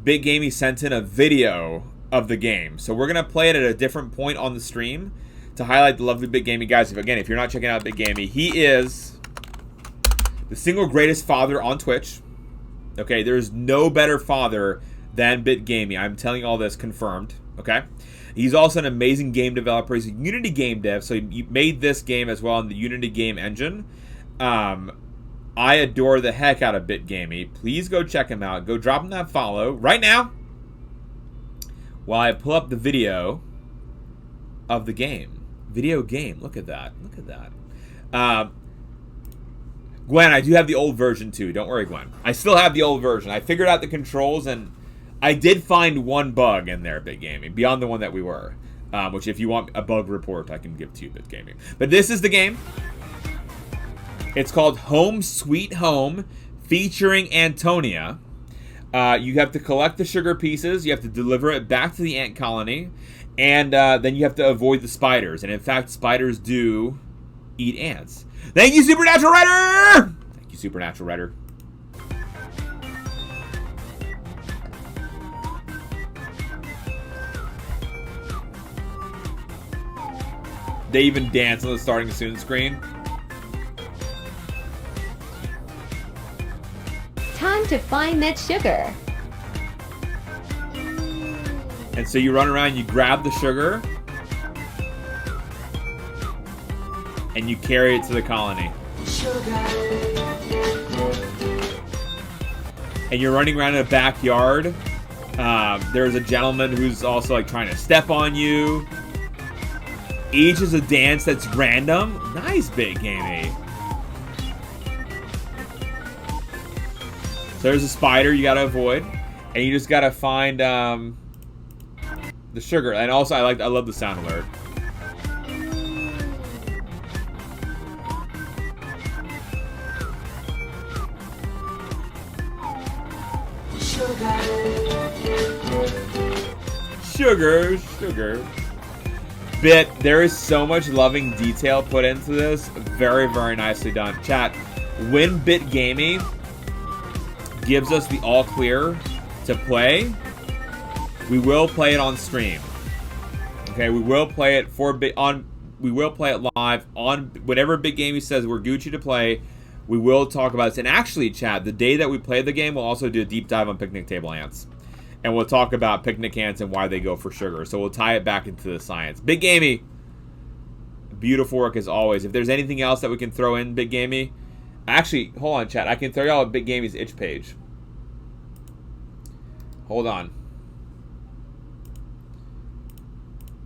Big Gamey sent in a video of the game, so we're going to play it at a different point on the stream to highlight the lovely Big Gamey. Guys, if you're not checking out Big Gamey, he is the single greatest father on Twitch. Okay, there's no better father than Big Gamey. I'm telling you all this confirmed. Okay? He's also an amazing game developer. He's a Unity game dev, so he made this game as well in the Unity game engine. I adore the heck out of BitGamey. Please go check him out. Go drop him that follow right now while I pull up the video of the game. Video game. Look at that. Look at that. Gwen, I do have the old version too. Don't worry, Gwen. I still have the old version. I figured out the controls, and I did find one bug in there, BitGamey, beyond the one that we were. Which, if you want a bug report, I can give to you, BitGamey. But this is the game. It's called Home Sweet Home, featuring Antonia. You have to collect the sugar pieces. You have to deliver it back to the ant colony. And then you have to avoid the spiders. And in fact, spiders do eat ants. Thank you, Supernatural Writer! Thank you, Supernatural Writer. They even dance on the starting soon screen. Time to find that sugar. And so you run around, you grab the sugar, and you carry it to the colony. And you're running around in a backyard. There's a gentleman who's also like trying to step on you. Each is a dance that's random. Nice, BitGamey. So there's a spider you gotta avoid, and you just gotta find the sugar. And also, I love the sound alert. Sugar. Bit, there is so much loving detail put into this. Very, very nicely done. Chat, when BitGamey gives us the all clear to play, we will play it on stream. Okay, we will play it we will play it live on whatever BitGamey says we're Gucci to play. We will talk about this. And actually, chat, the day that we play the game, we'll also do a deep dive on picnic table ants. And we'll talk about picnic ants and why they go for sugar. So we'll tie it back into the science. BitGamey, beautiful work as always. If there's anything else that we can throw in, BitGamey, actually, hold on, chat. I can throw y'all at BitGamey's itch page. Hold on.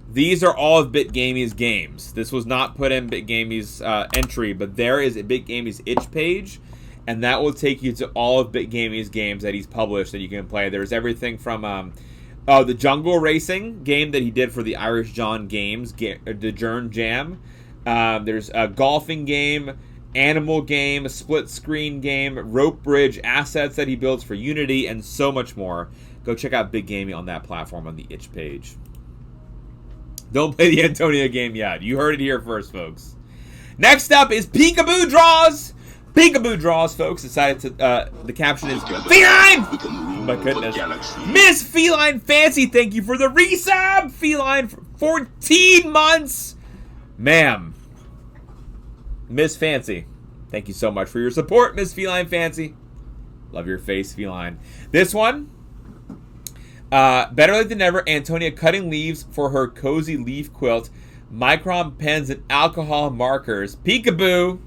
These are all of BitGamey's games. This was not put in BitGamey's entry, but there is a BitGamey's itch page, and that will take you to all of BitGamey's games that he's published that you can play. There's everything from the Jungle Racing game that he did for the Irish John Games, the Jern Jam. There's a golfing game, animal game, split screen game, rope bridge assets that he builds for Unity, and so much more. Go check out BitGamey on that platform on the itch page. Don't play the Antonia game yet. You heard it here first, folks. Next up is Peekaboo Draws. Peekaboo Draws, folks. Decided to, the caption is Feline! Oh my goodness. Miss Feline Fancy, thank you for the resub. Feline for 14 months. Ma'am. Miss Fancy, thank you so much for your support, Miss Feline Fancy. Love your face, Feline. This one, better late than never, Antonia cutting leaves for her cozy leaf quilt. Micron pens and alcohol markers. Peekaboo.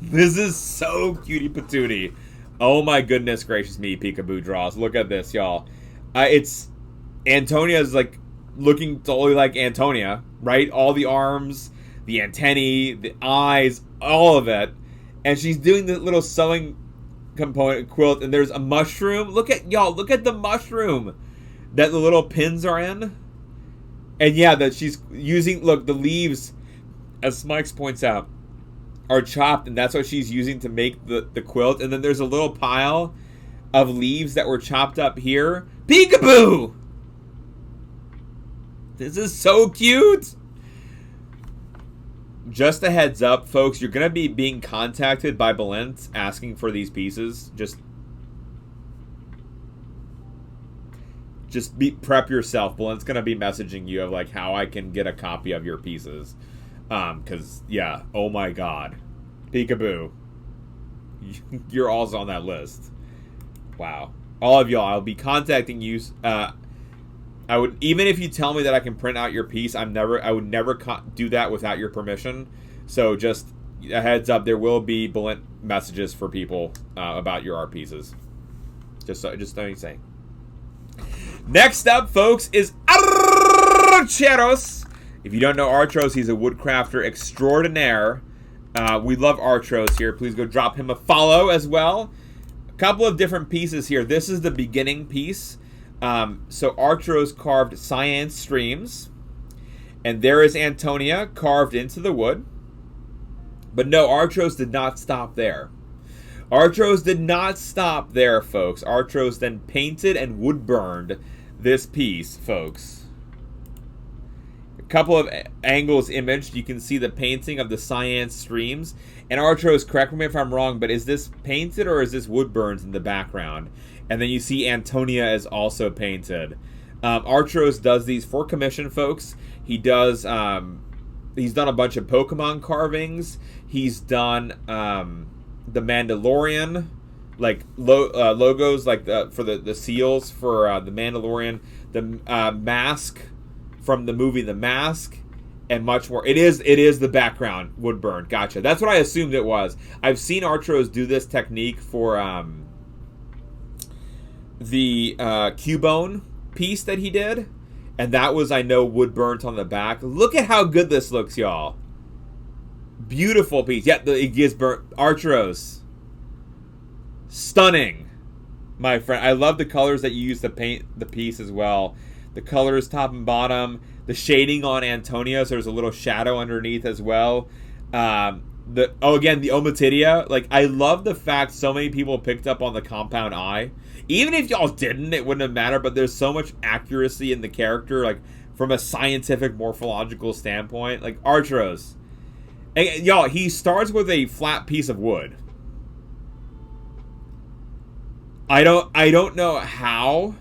This is so cutie patootie. Oh my goodness gracious me, Peekaboo Draws. Look at this, y'all. It's Antonia's like looking totally like Antonia, right? All the arms, the antennae, the eyes, all of it. And she's doing the little sewing component quilt, and there's a mushroom. Look at y'all, look at the mushroom that the little pins are in. And yeah, that she's using, look, the leaves, as Smikes points out, are chopped, and that's what she's using to make the quilt. And then there's a little pile of leaves that were chopped up here. Peekaboo! This is so cute! Just a heads up, folks, you're going to be being contacted by Balint asking for these pieces. Just prep yourself. Balint's going to be messaging you of like how I can get a copy of your pieces. Because, yeah, oh my god. Peekaboo. You're also on that list. Wow. All of y'all, I'll be contacting you I would, even if you tell me that I can print out your piece, I would never do that without your permission. So just a heads up, there will be bullet messages for people about your art pieces. Just don't you say. Next up, folks, is Archeros. If you don't know Archeros, he's a woodcrafter extraordinaire. We love Archeros here. Please go drop him a follow as well. A couple of different pieces here. This is the beginning piece. So Archeros carved SciAnts streams. And there is Antonia carved into the wood. But no, Archeros did not stop there. Archeros did not stop there, folks. Archeros then painted and wood burned this piece, folks. A couple of angles imaged. You can see the painting of the SciAnts streams. And Archeros, correct me if I'm wrong, but is this painted or is this wood burned in the background? And then you see Antonia is also painted. Archeros does these for commission, folks. He does. He's done a bunch of Pokemon carvings. He's done the Mandalorian, like logos, like for the seals for the Mandalorian, the mask from the movie The Mask, and much more. It is the background wood burned. Gotcha. That's what I assumed it was. I've seen Archeros do this technique for the Cubone piece that he did. And that was, I know, wood burnt on the back. Look at how good this looks, y'all. Beautiful piece. Yeah, it gets burnt. Archeros. Stunning, my friend. I love the colors that you use to paint the piece as well. The colors top and bottom. The shading on Antonia, so there's a little shadow underneath as well. Again, the Omatidia. Like, I love the fact so many people picked up on the compound eye. Even if y'all didn't, it wouldn't have mattered, but there's so much accuracy in the character, like, from a scientific, morphological standpoint. Like, Archeros. And, y'all, he starts with a flat piece of wood. I don't know how.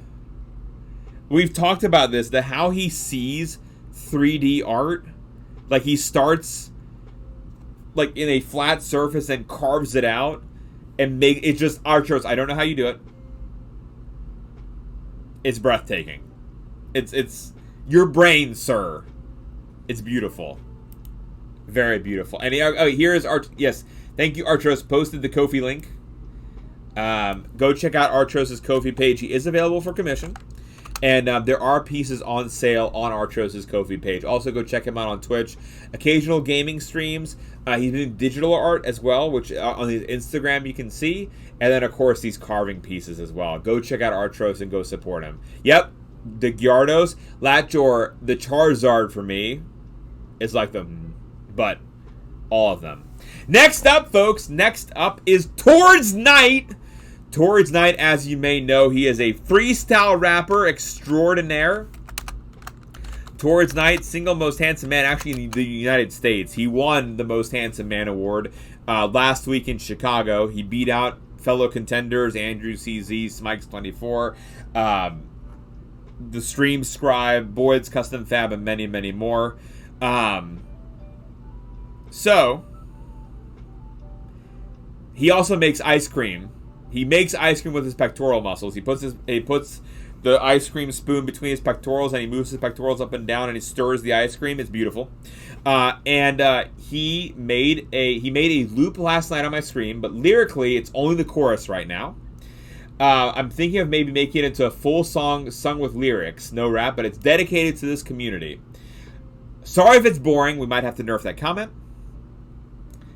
We've talked about this, how he sees 3D art. Like, he starts, like, in a flat surface and carves it out. And make it just Archeros. I don't know how you do it. It's breathtaking. It's your brain, sir. It's beautiful. Very beautiful. And here is yes, thank you, Archeros. Posted the Ko-fi link. Go check out Archeros' Ko-fi page. He is available for commission. And there are pieces on sale on Archeros' Ko-fi page. Also, go check him out on Twitch. Occasional gaming streams. He's doing digital art as well, which on his Instagram you can see. And then, of course, these carving pieces as well. Go check out Archeros and go support him. Yep, the Gyarados. Latjor, the Charizard for me is like but all of them. Next up, folks, next up is Towards Night. Towards Night, as you may know, he is a freestyle rapper extraordinaire. Towards Night, single most handsome man, actually in the United States. He won the most handsome man award last week in Chicago. He beat out fellow contenders Andrew CZ, Smikes24, the Stream Scribe, Boyd's Custom Fab, and many, many more. So he also makes ice cream. He makes ice cream with his pectoral muscles. He puts the ice cream spoon between his pectorals, and he moves his pectorals up and down, and he stirs the ice cream. It's beautiful. He made a loop last night on my stream, but lyrically, it's only the chorus right now. I'm thinking of maybe making it into a full song sung with lyrics, no rap, but it's dedicated to this community. Sorry if it's boring. We might have to nerf that comment.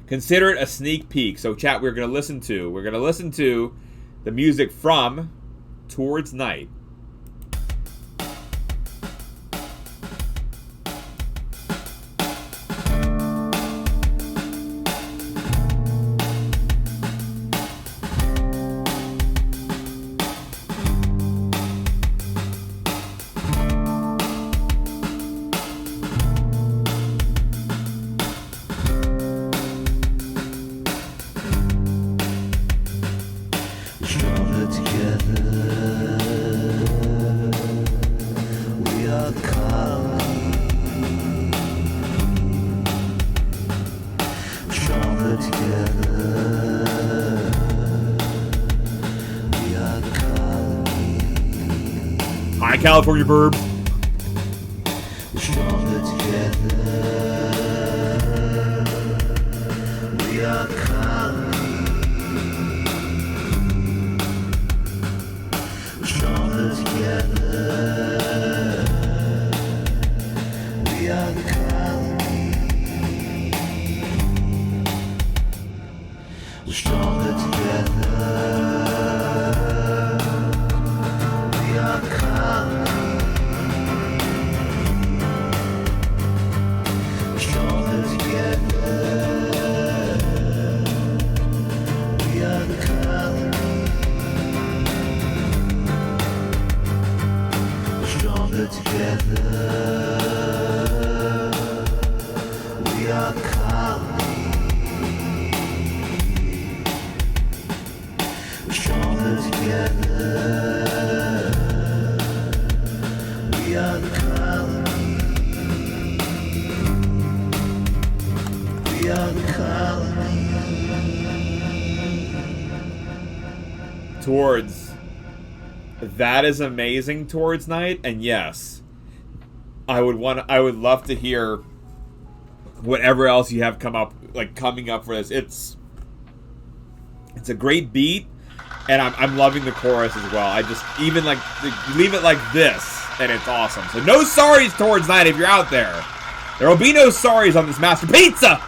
Consider it a sneak peek. So, chat, we're going to listen to the music from Towards Night. California burbs. are the colony. We're stronger together. We are the colony. We're stronger together. We are the colony. We're stronger together. We are the colony. We're stronger together. We are the colony. We're stronger together. We are the colony. We are the colony. Towards. That is amazing, Towards Night, and yes, I would love to hear whatever else you have coming up for this. It's a great beat, and I'm loving the chorus as well. I just even leave it like this, and it's awesome. So no sorries, Towards Night, if you're out there. There will be no sorries on this Master Pizza.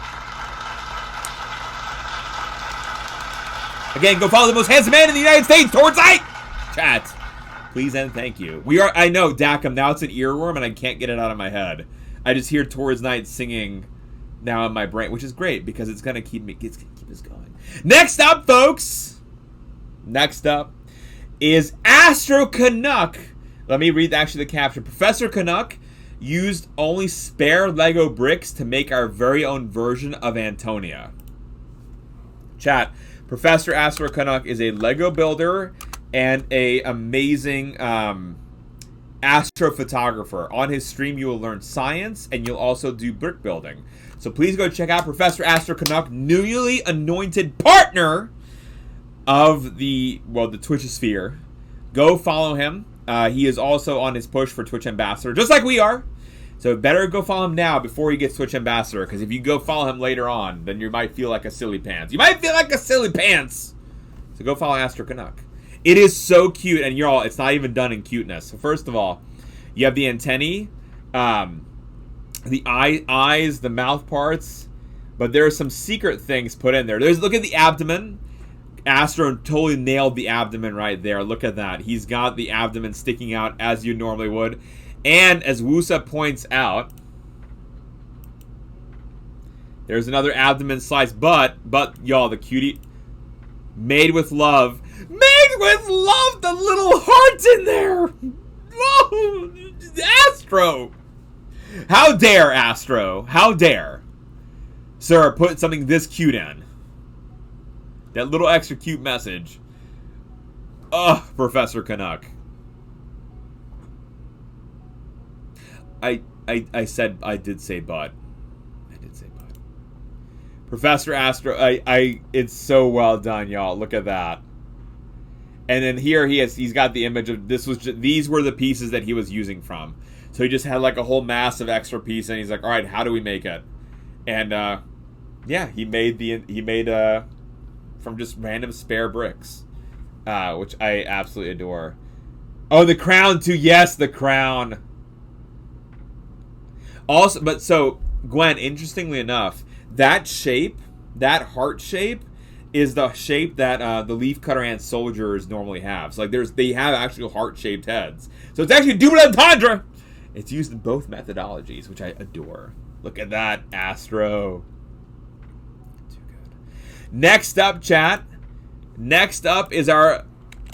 Again, go follow the most handsome man in the United States, Towards Night. Chat, please and thank you. I know, Dacum, now it's an earworm, and I can't get it out of my head. I just hear Towards Night singing now in my brain, which is great because it's gonna keep us going. Next up, folks. Next up is Astro Canuck. Let me read actually the caption. Professor Canuck used only spare Lego bricks to make our very own version of Antonia. Chat. Professor Astro Canuck is a Lego builder and a amazing astrophotographer. On his stream, you will learn science and you'll also do brick building. So please go check out Professor Astro Canuck, newly anointed partner of the Twitchosphere. Go follow him. He is also on his push for Twitch Ambassador, just like we are. So better go follow him now before he gets Twitch Ambassador, because if you go follow him later on, then you might feel like a silly pants. You might feel like a silly pants. So go follow Astro Canuck. It is so cute, and it's not even done in cuteness. So first of all, you have the antennae, the eyes, the mouth parts, but there are some secret things put in there. Look at the abdomen. Astro totally nailed the abdomen right there. Look at that. He's got the abdomen sticking out as you normally would. And as Wusa points out, there's another abdomen slice, but y'all, the cutie, made with love. Made with love, the little heart in there. Oh, Astro. How dare, Astro? How dare, sir, put something this cute in? That little extra cute message. Ugh, Professor Canuck. I did say but. Professor Astro, it's so well done, y'all. Look at that. And then here he's got the image of these were the pieces that he was using from. So he just had like a whole massive extra piece, and he's like, all right, how do we make it? And yeah, he made from just random spare bricks, which I absolutely adore. Oh, the crown too. Yes, the crown. Also, but so Gwen, interestingly enough, that shape, that heart shape, is the shape that the leafcutter ant soldiers normally have. So like they have actual heart-shaped heads. So it's actually double entendre. It's used in both methodologies, which I adore. Look at that, Astro. Too good. Next up, chat. Next up is our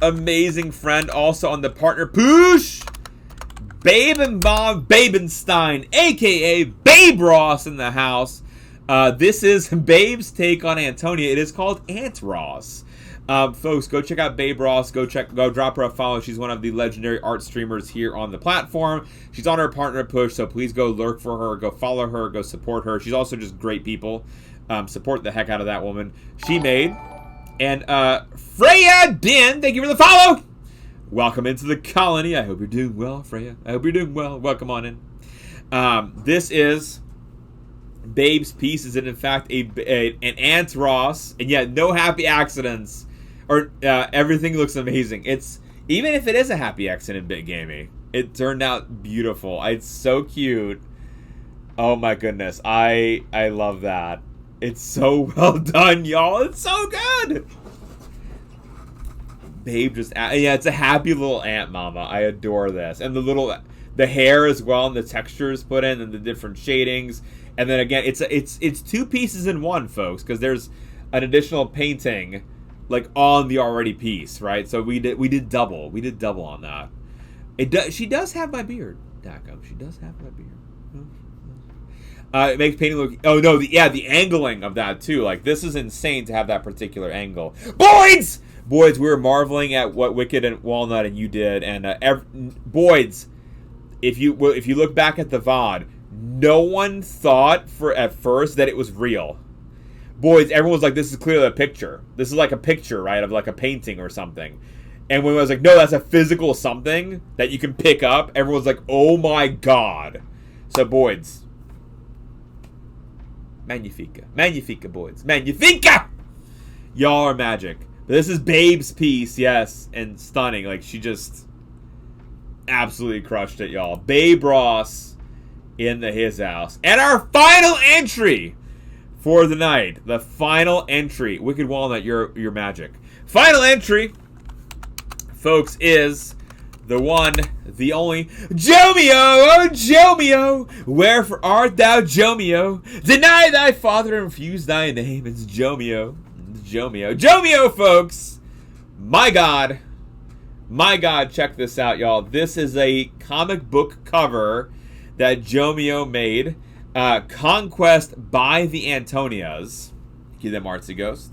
amazing friend, also on the partner push, Babe and Bob Babenstein, aka Babe Ross, in the house. This is Babe's take on Antonia. It is called Ant Ross. Folks, go check out Babe Ross. Go drop her a follow. She's one of the legendary art streamers here on the platform. She's on her partner push, so please go lurk for her, go follow her, go support her. She's also just great people. Support the heck out of that woman. She made. And Freya Din, thank you for the follow. Welcome into the colony. I hope you're doing well, Freya. I hope you're doing well. Welcome on in. This is Babe's piece is in fact an ant Ross, and yet no happy accidents, or everything looks amazing. It's even if it is a happy accident, Bit Gamey, it turned out beautiful. It's so cute. Oh my goodness, I love that. It's so well done, y'all. It's so good. Babe just it's a happy little ant mama. I adore this, and the hair as well, and the textures put in, and the different shadings. And then again, it's two pieces in one, folks, because there's an additional painting, like on the already piece, right? So we did double on that. She does have my beard, Dacum. She does have my beard. It makes painting look. Oh no, the angling of that too. Like this is insane to have that particular angle. Boys, we were marveling at what Wicked and Walnut and you did, and Boys, if you look back at the VOD. No one thought at first that it was real. Boys, everyone was like, this is clearly a picture. This is like a picture, right, of like a painting or something. And when I was like, no, that's a physical something that you can pick up, everyone's like, oh my god. So, Boys. Magnifica, Boys. Magnifica! Y'all are magic. But this is Babe's piece, yes, and stunning. Like, she just absolutely crushed it, y'all. Babe Ross in his house. And our final entry for the night. The final entry. Wicked Walnut, your magic. Final entry, folks, is the one, the only, Jomio! Oh, Jomio! Wherefore art thou, Jomio? Deny thy father and refuse thy name. It's Jomio. Jomio, folks! My God, check this out, y'all. This is a comic book cover that Jomio made. Conquest by the Antonias. Give them Artsy Ghost.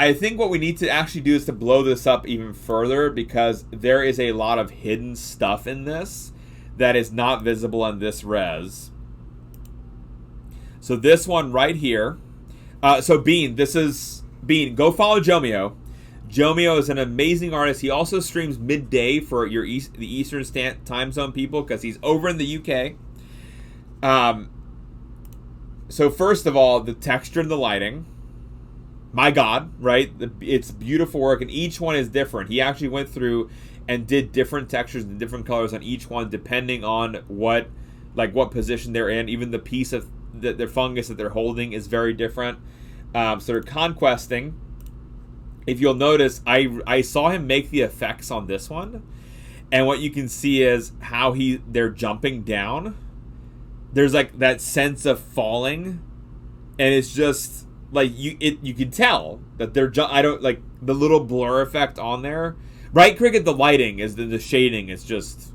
I think what we need to actually do is to blow this up even further, because there is a lot of hidden stuff in this that is not visible on this res. So this one right here. So Bean, this is Bean. Go follow Jomio. Jomio is an amazing artist. He also streams midday for the Eastern time zone people, because he's over in the UK. So first of all, the texture and the lighting. My God, right? It's beautiful work, and each one is different. He actually went through and did different textures and different colors on each one, depending on what position they're in. Even the piece of the fungus that they're holding is very different. So they're conquesting. If you'll notice, I saw him make the effects on this one, and what you can see is how they're jumping down. There's like that sense of falling, and it's just like you can tell that they're I don't like the little blur effect on there, right? Cricket, the lighting is the shading is just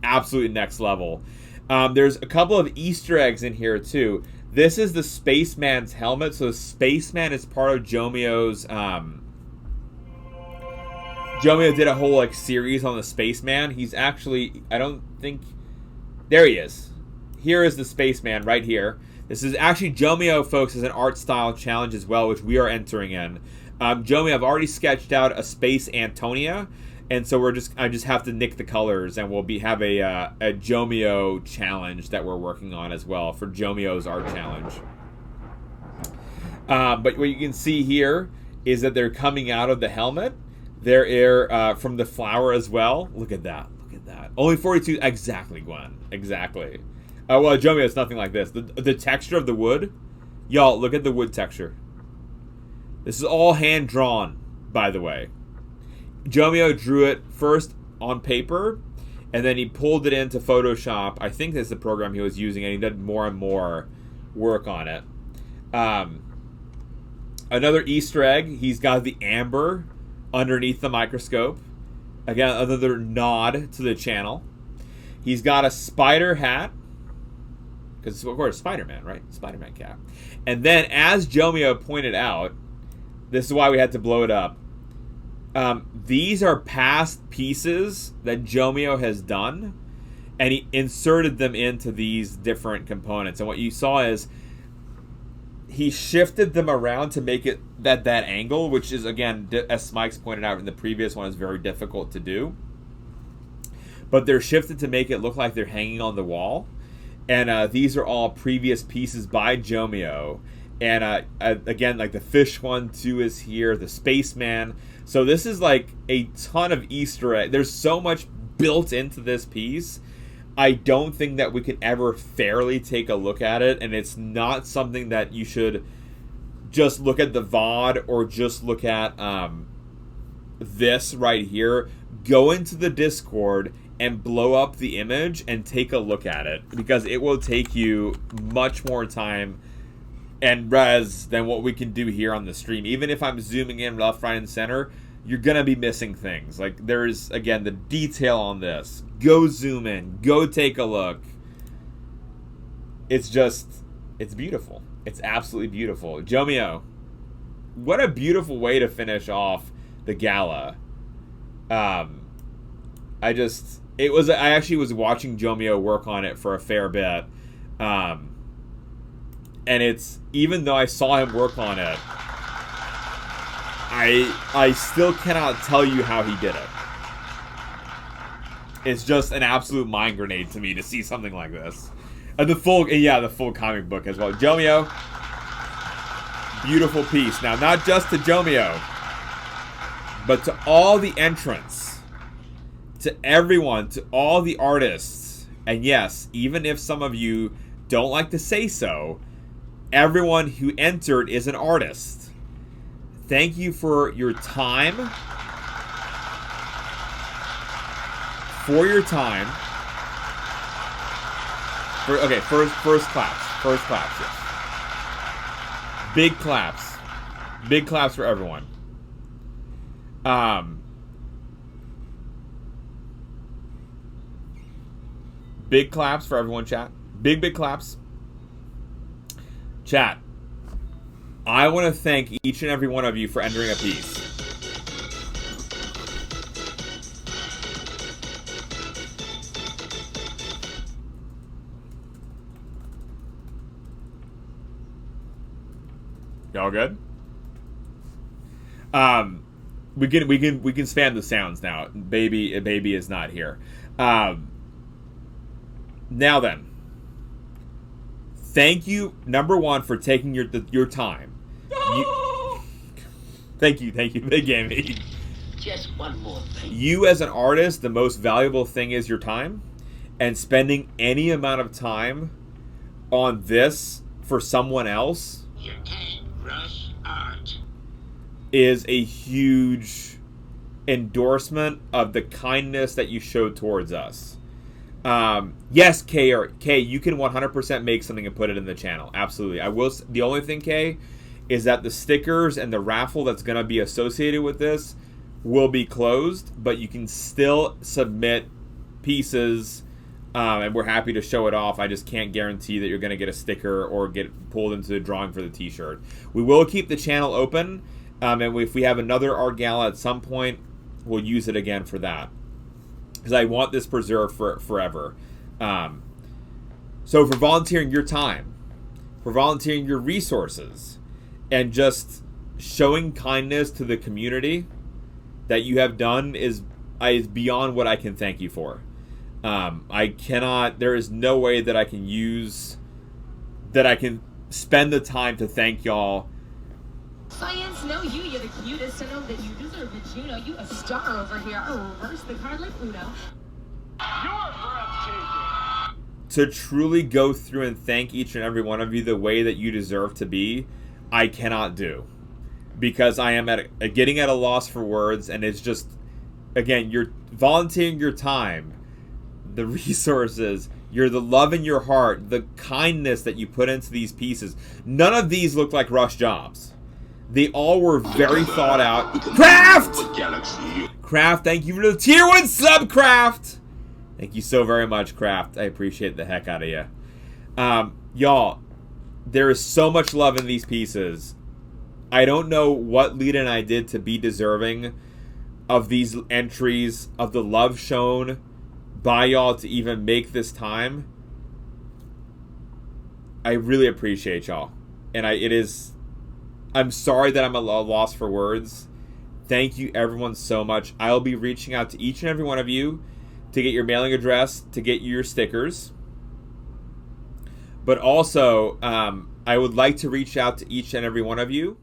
absolutely next level. There's a couple of Easter eggs in here too. This is the Spaceman's helmet. So the Spaceman is part of Jomio's. Jomio did a whole series on the Spaceman. He's actually, I don't think, there he is. Here is the Spaceman right here. This is actually Jomio, folks, is an art style challenge as well, which we are entering in. Jomio, I've already sketched out a Space Antonia, and so I just have to nick the colors, and we'll have a Jomio challenge that we're working on as well for Jomio's art challenge. But what you can see here is that they're coming out of the helmet. They're from the flower as well. Look at that. Only 42. Exactly, Gwen. Exactly. Well, Jomio, it's nothing like this. The texture of the wood. Y'all, look at the wood texture. This is all hand drawn, by the way. Jomio drew it first on paper, and then he pulled it into Photoshop. I think that's the program he was using, and he did more and more work on it. Another Easter egg, he's got the amber underneath the microscope. Again, another nod to the channel. He's got a spider hat, because of course Spider-Man, right? Spider-Man cap. And then, as Jomio pointed out, this is why we had to blow it up. These are past pieces that Jomio has done, and he inserted them into these different components. And what you saw is he shifted them around to make it that angle, which is, again, as Smikes pointed out in the previous one, is very difficult to do. But they're shifted to make it look like they're hanging on the wall. And these are all previous pieces by Jomio. And again, like the fish one too is here, the spaceman. So this is like a ton of Easter egg. There's so much built into this piece. I don't think that we can ever fairly take a look at it, and it's not something that you should just look at the VOD or just look at this right here. Go into the Discord and blow up the image and take a look at it, because it will take you much more time and res than what we can do here on the stream. Even if I'm zooming in left, right, and center, you're gonna be missing things. Like, there's, again, the detail on this. Go zoom in. Go take a look. It's beautiful. It's absolutely beautiful. Jomio, what a beautiful way to finish off the gala. I actually was watching Jomio work on it for a fair bit. And it's, even though I saw him work on it, I still cannot tell you how he did it. It's just an absolute mind grenade to me to see something like this. The full comic book as well. Jomio, beautiful piece. Now, not just to Jomio, but to all the entrants, to everyone, to all the artists, and yes, even if some of you don't like to say so, everyone who entered is an artist. Thank you for your time. First claps. First claps, yes. Big claps. Big claps for everyone. Big claps for everyone, chat. Big claps. Chat, I want to thank each and every one of you for entering a piece. Y'all good? We can spam the sounds now. Baby is not here. Now then. Thank you, number one, for taking your time. Thank you, Big Amy. Just one more thing. You, as an artist, the most valuable thing is your time. And spending any amount of time on this for someone else is a huge endorsement of the kindness that you showed towards us. Yes, K, you can 100% make something and put it in the channel. Absolutely. I will. The only thing, K, is that the stickers and the raffle that's going to be associated with this will be closed, but you can still submit pieces, and we're happy to show it off. I just can't guarantee that you're going to get a sticker or get pulled into the drawing for the t-shirt. We will keep the channel open, and if we have another art gala at some point, we'll use it again for that. Because I want this preserved for forever. So for volunteering your time, for volunteering your resources, and just showing kindness to the community that you have done is beyond what I can thank you for. There is no way that I can spend the time to thank y'all. SciAnts know you're the cutest. I know that you deserve the Juno. You a star over here. I'll reverse the card like Uno. You're breathtaking. To truly go through and thank each and every one of you the way that you deserve to be, I cannot do. Because I am getting at a loss for words, and it's just, again, you're volunteering your time, the resources, the love in your heart, the kindness that you put into these pieces. None of these look like rush jobs. They all were very thought out. Craft, thank you for the tier 1 sub, Craft. Thank you so very much, Craft. I appreciate the heck out of you. Y'all, there is so much love in these pieces. I don't know what Lita and I did to be deserving of these entries, of the love shown by y'all to even make this time. I really appreciate y'all. And I'm sorry that I'm at a loss for words. Thank you, everyone, so much. I'll be reaching out to each and every one of you to get your mailing address, to get your stickers. But also, I would like to reach out to each and every one of you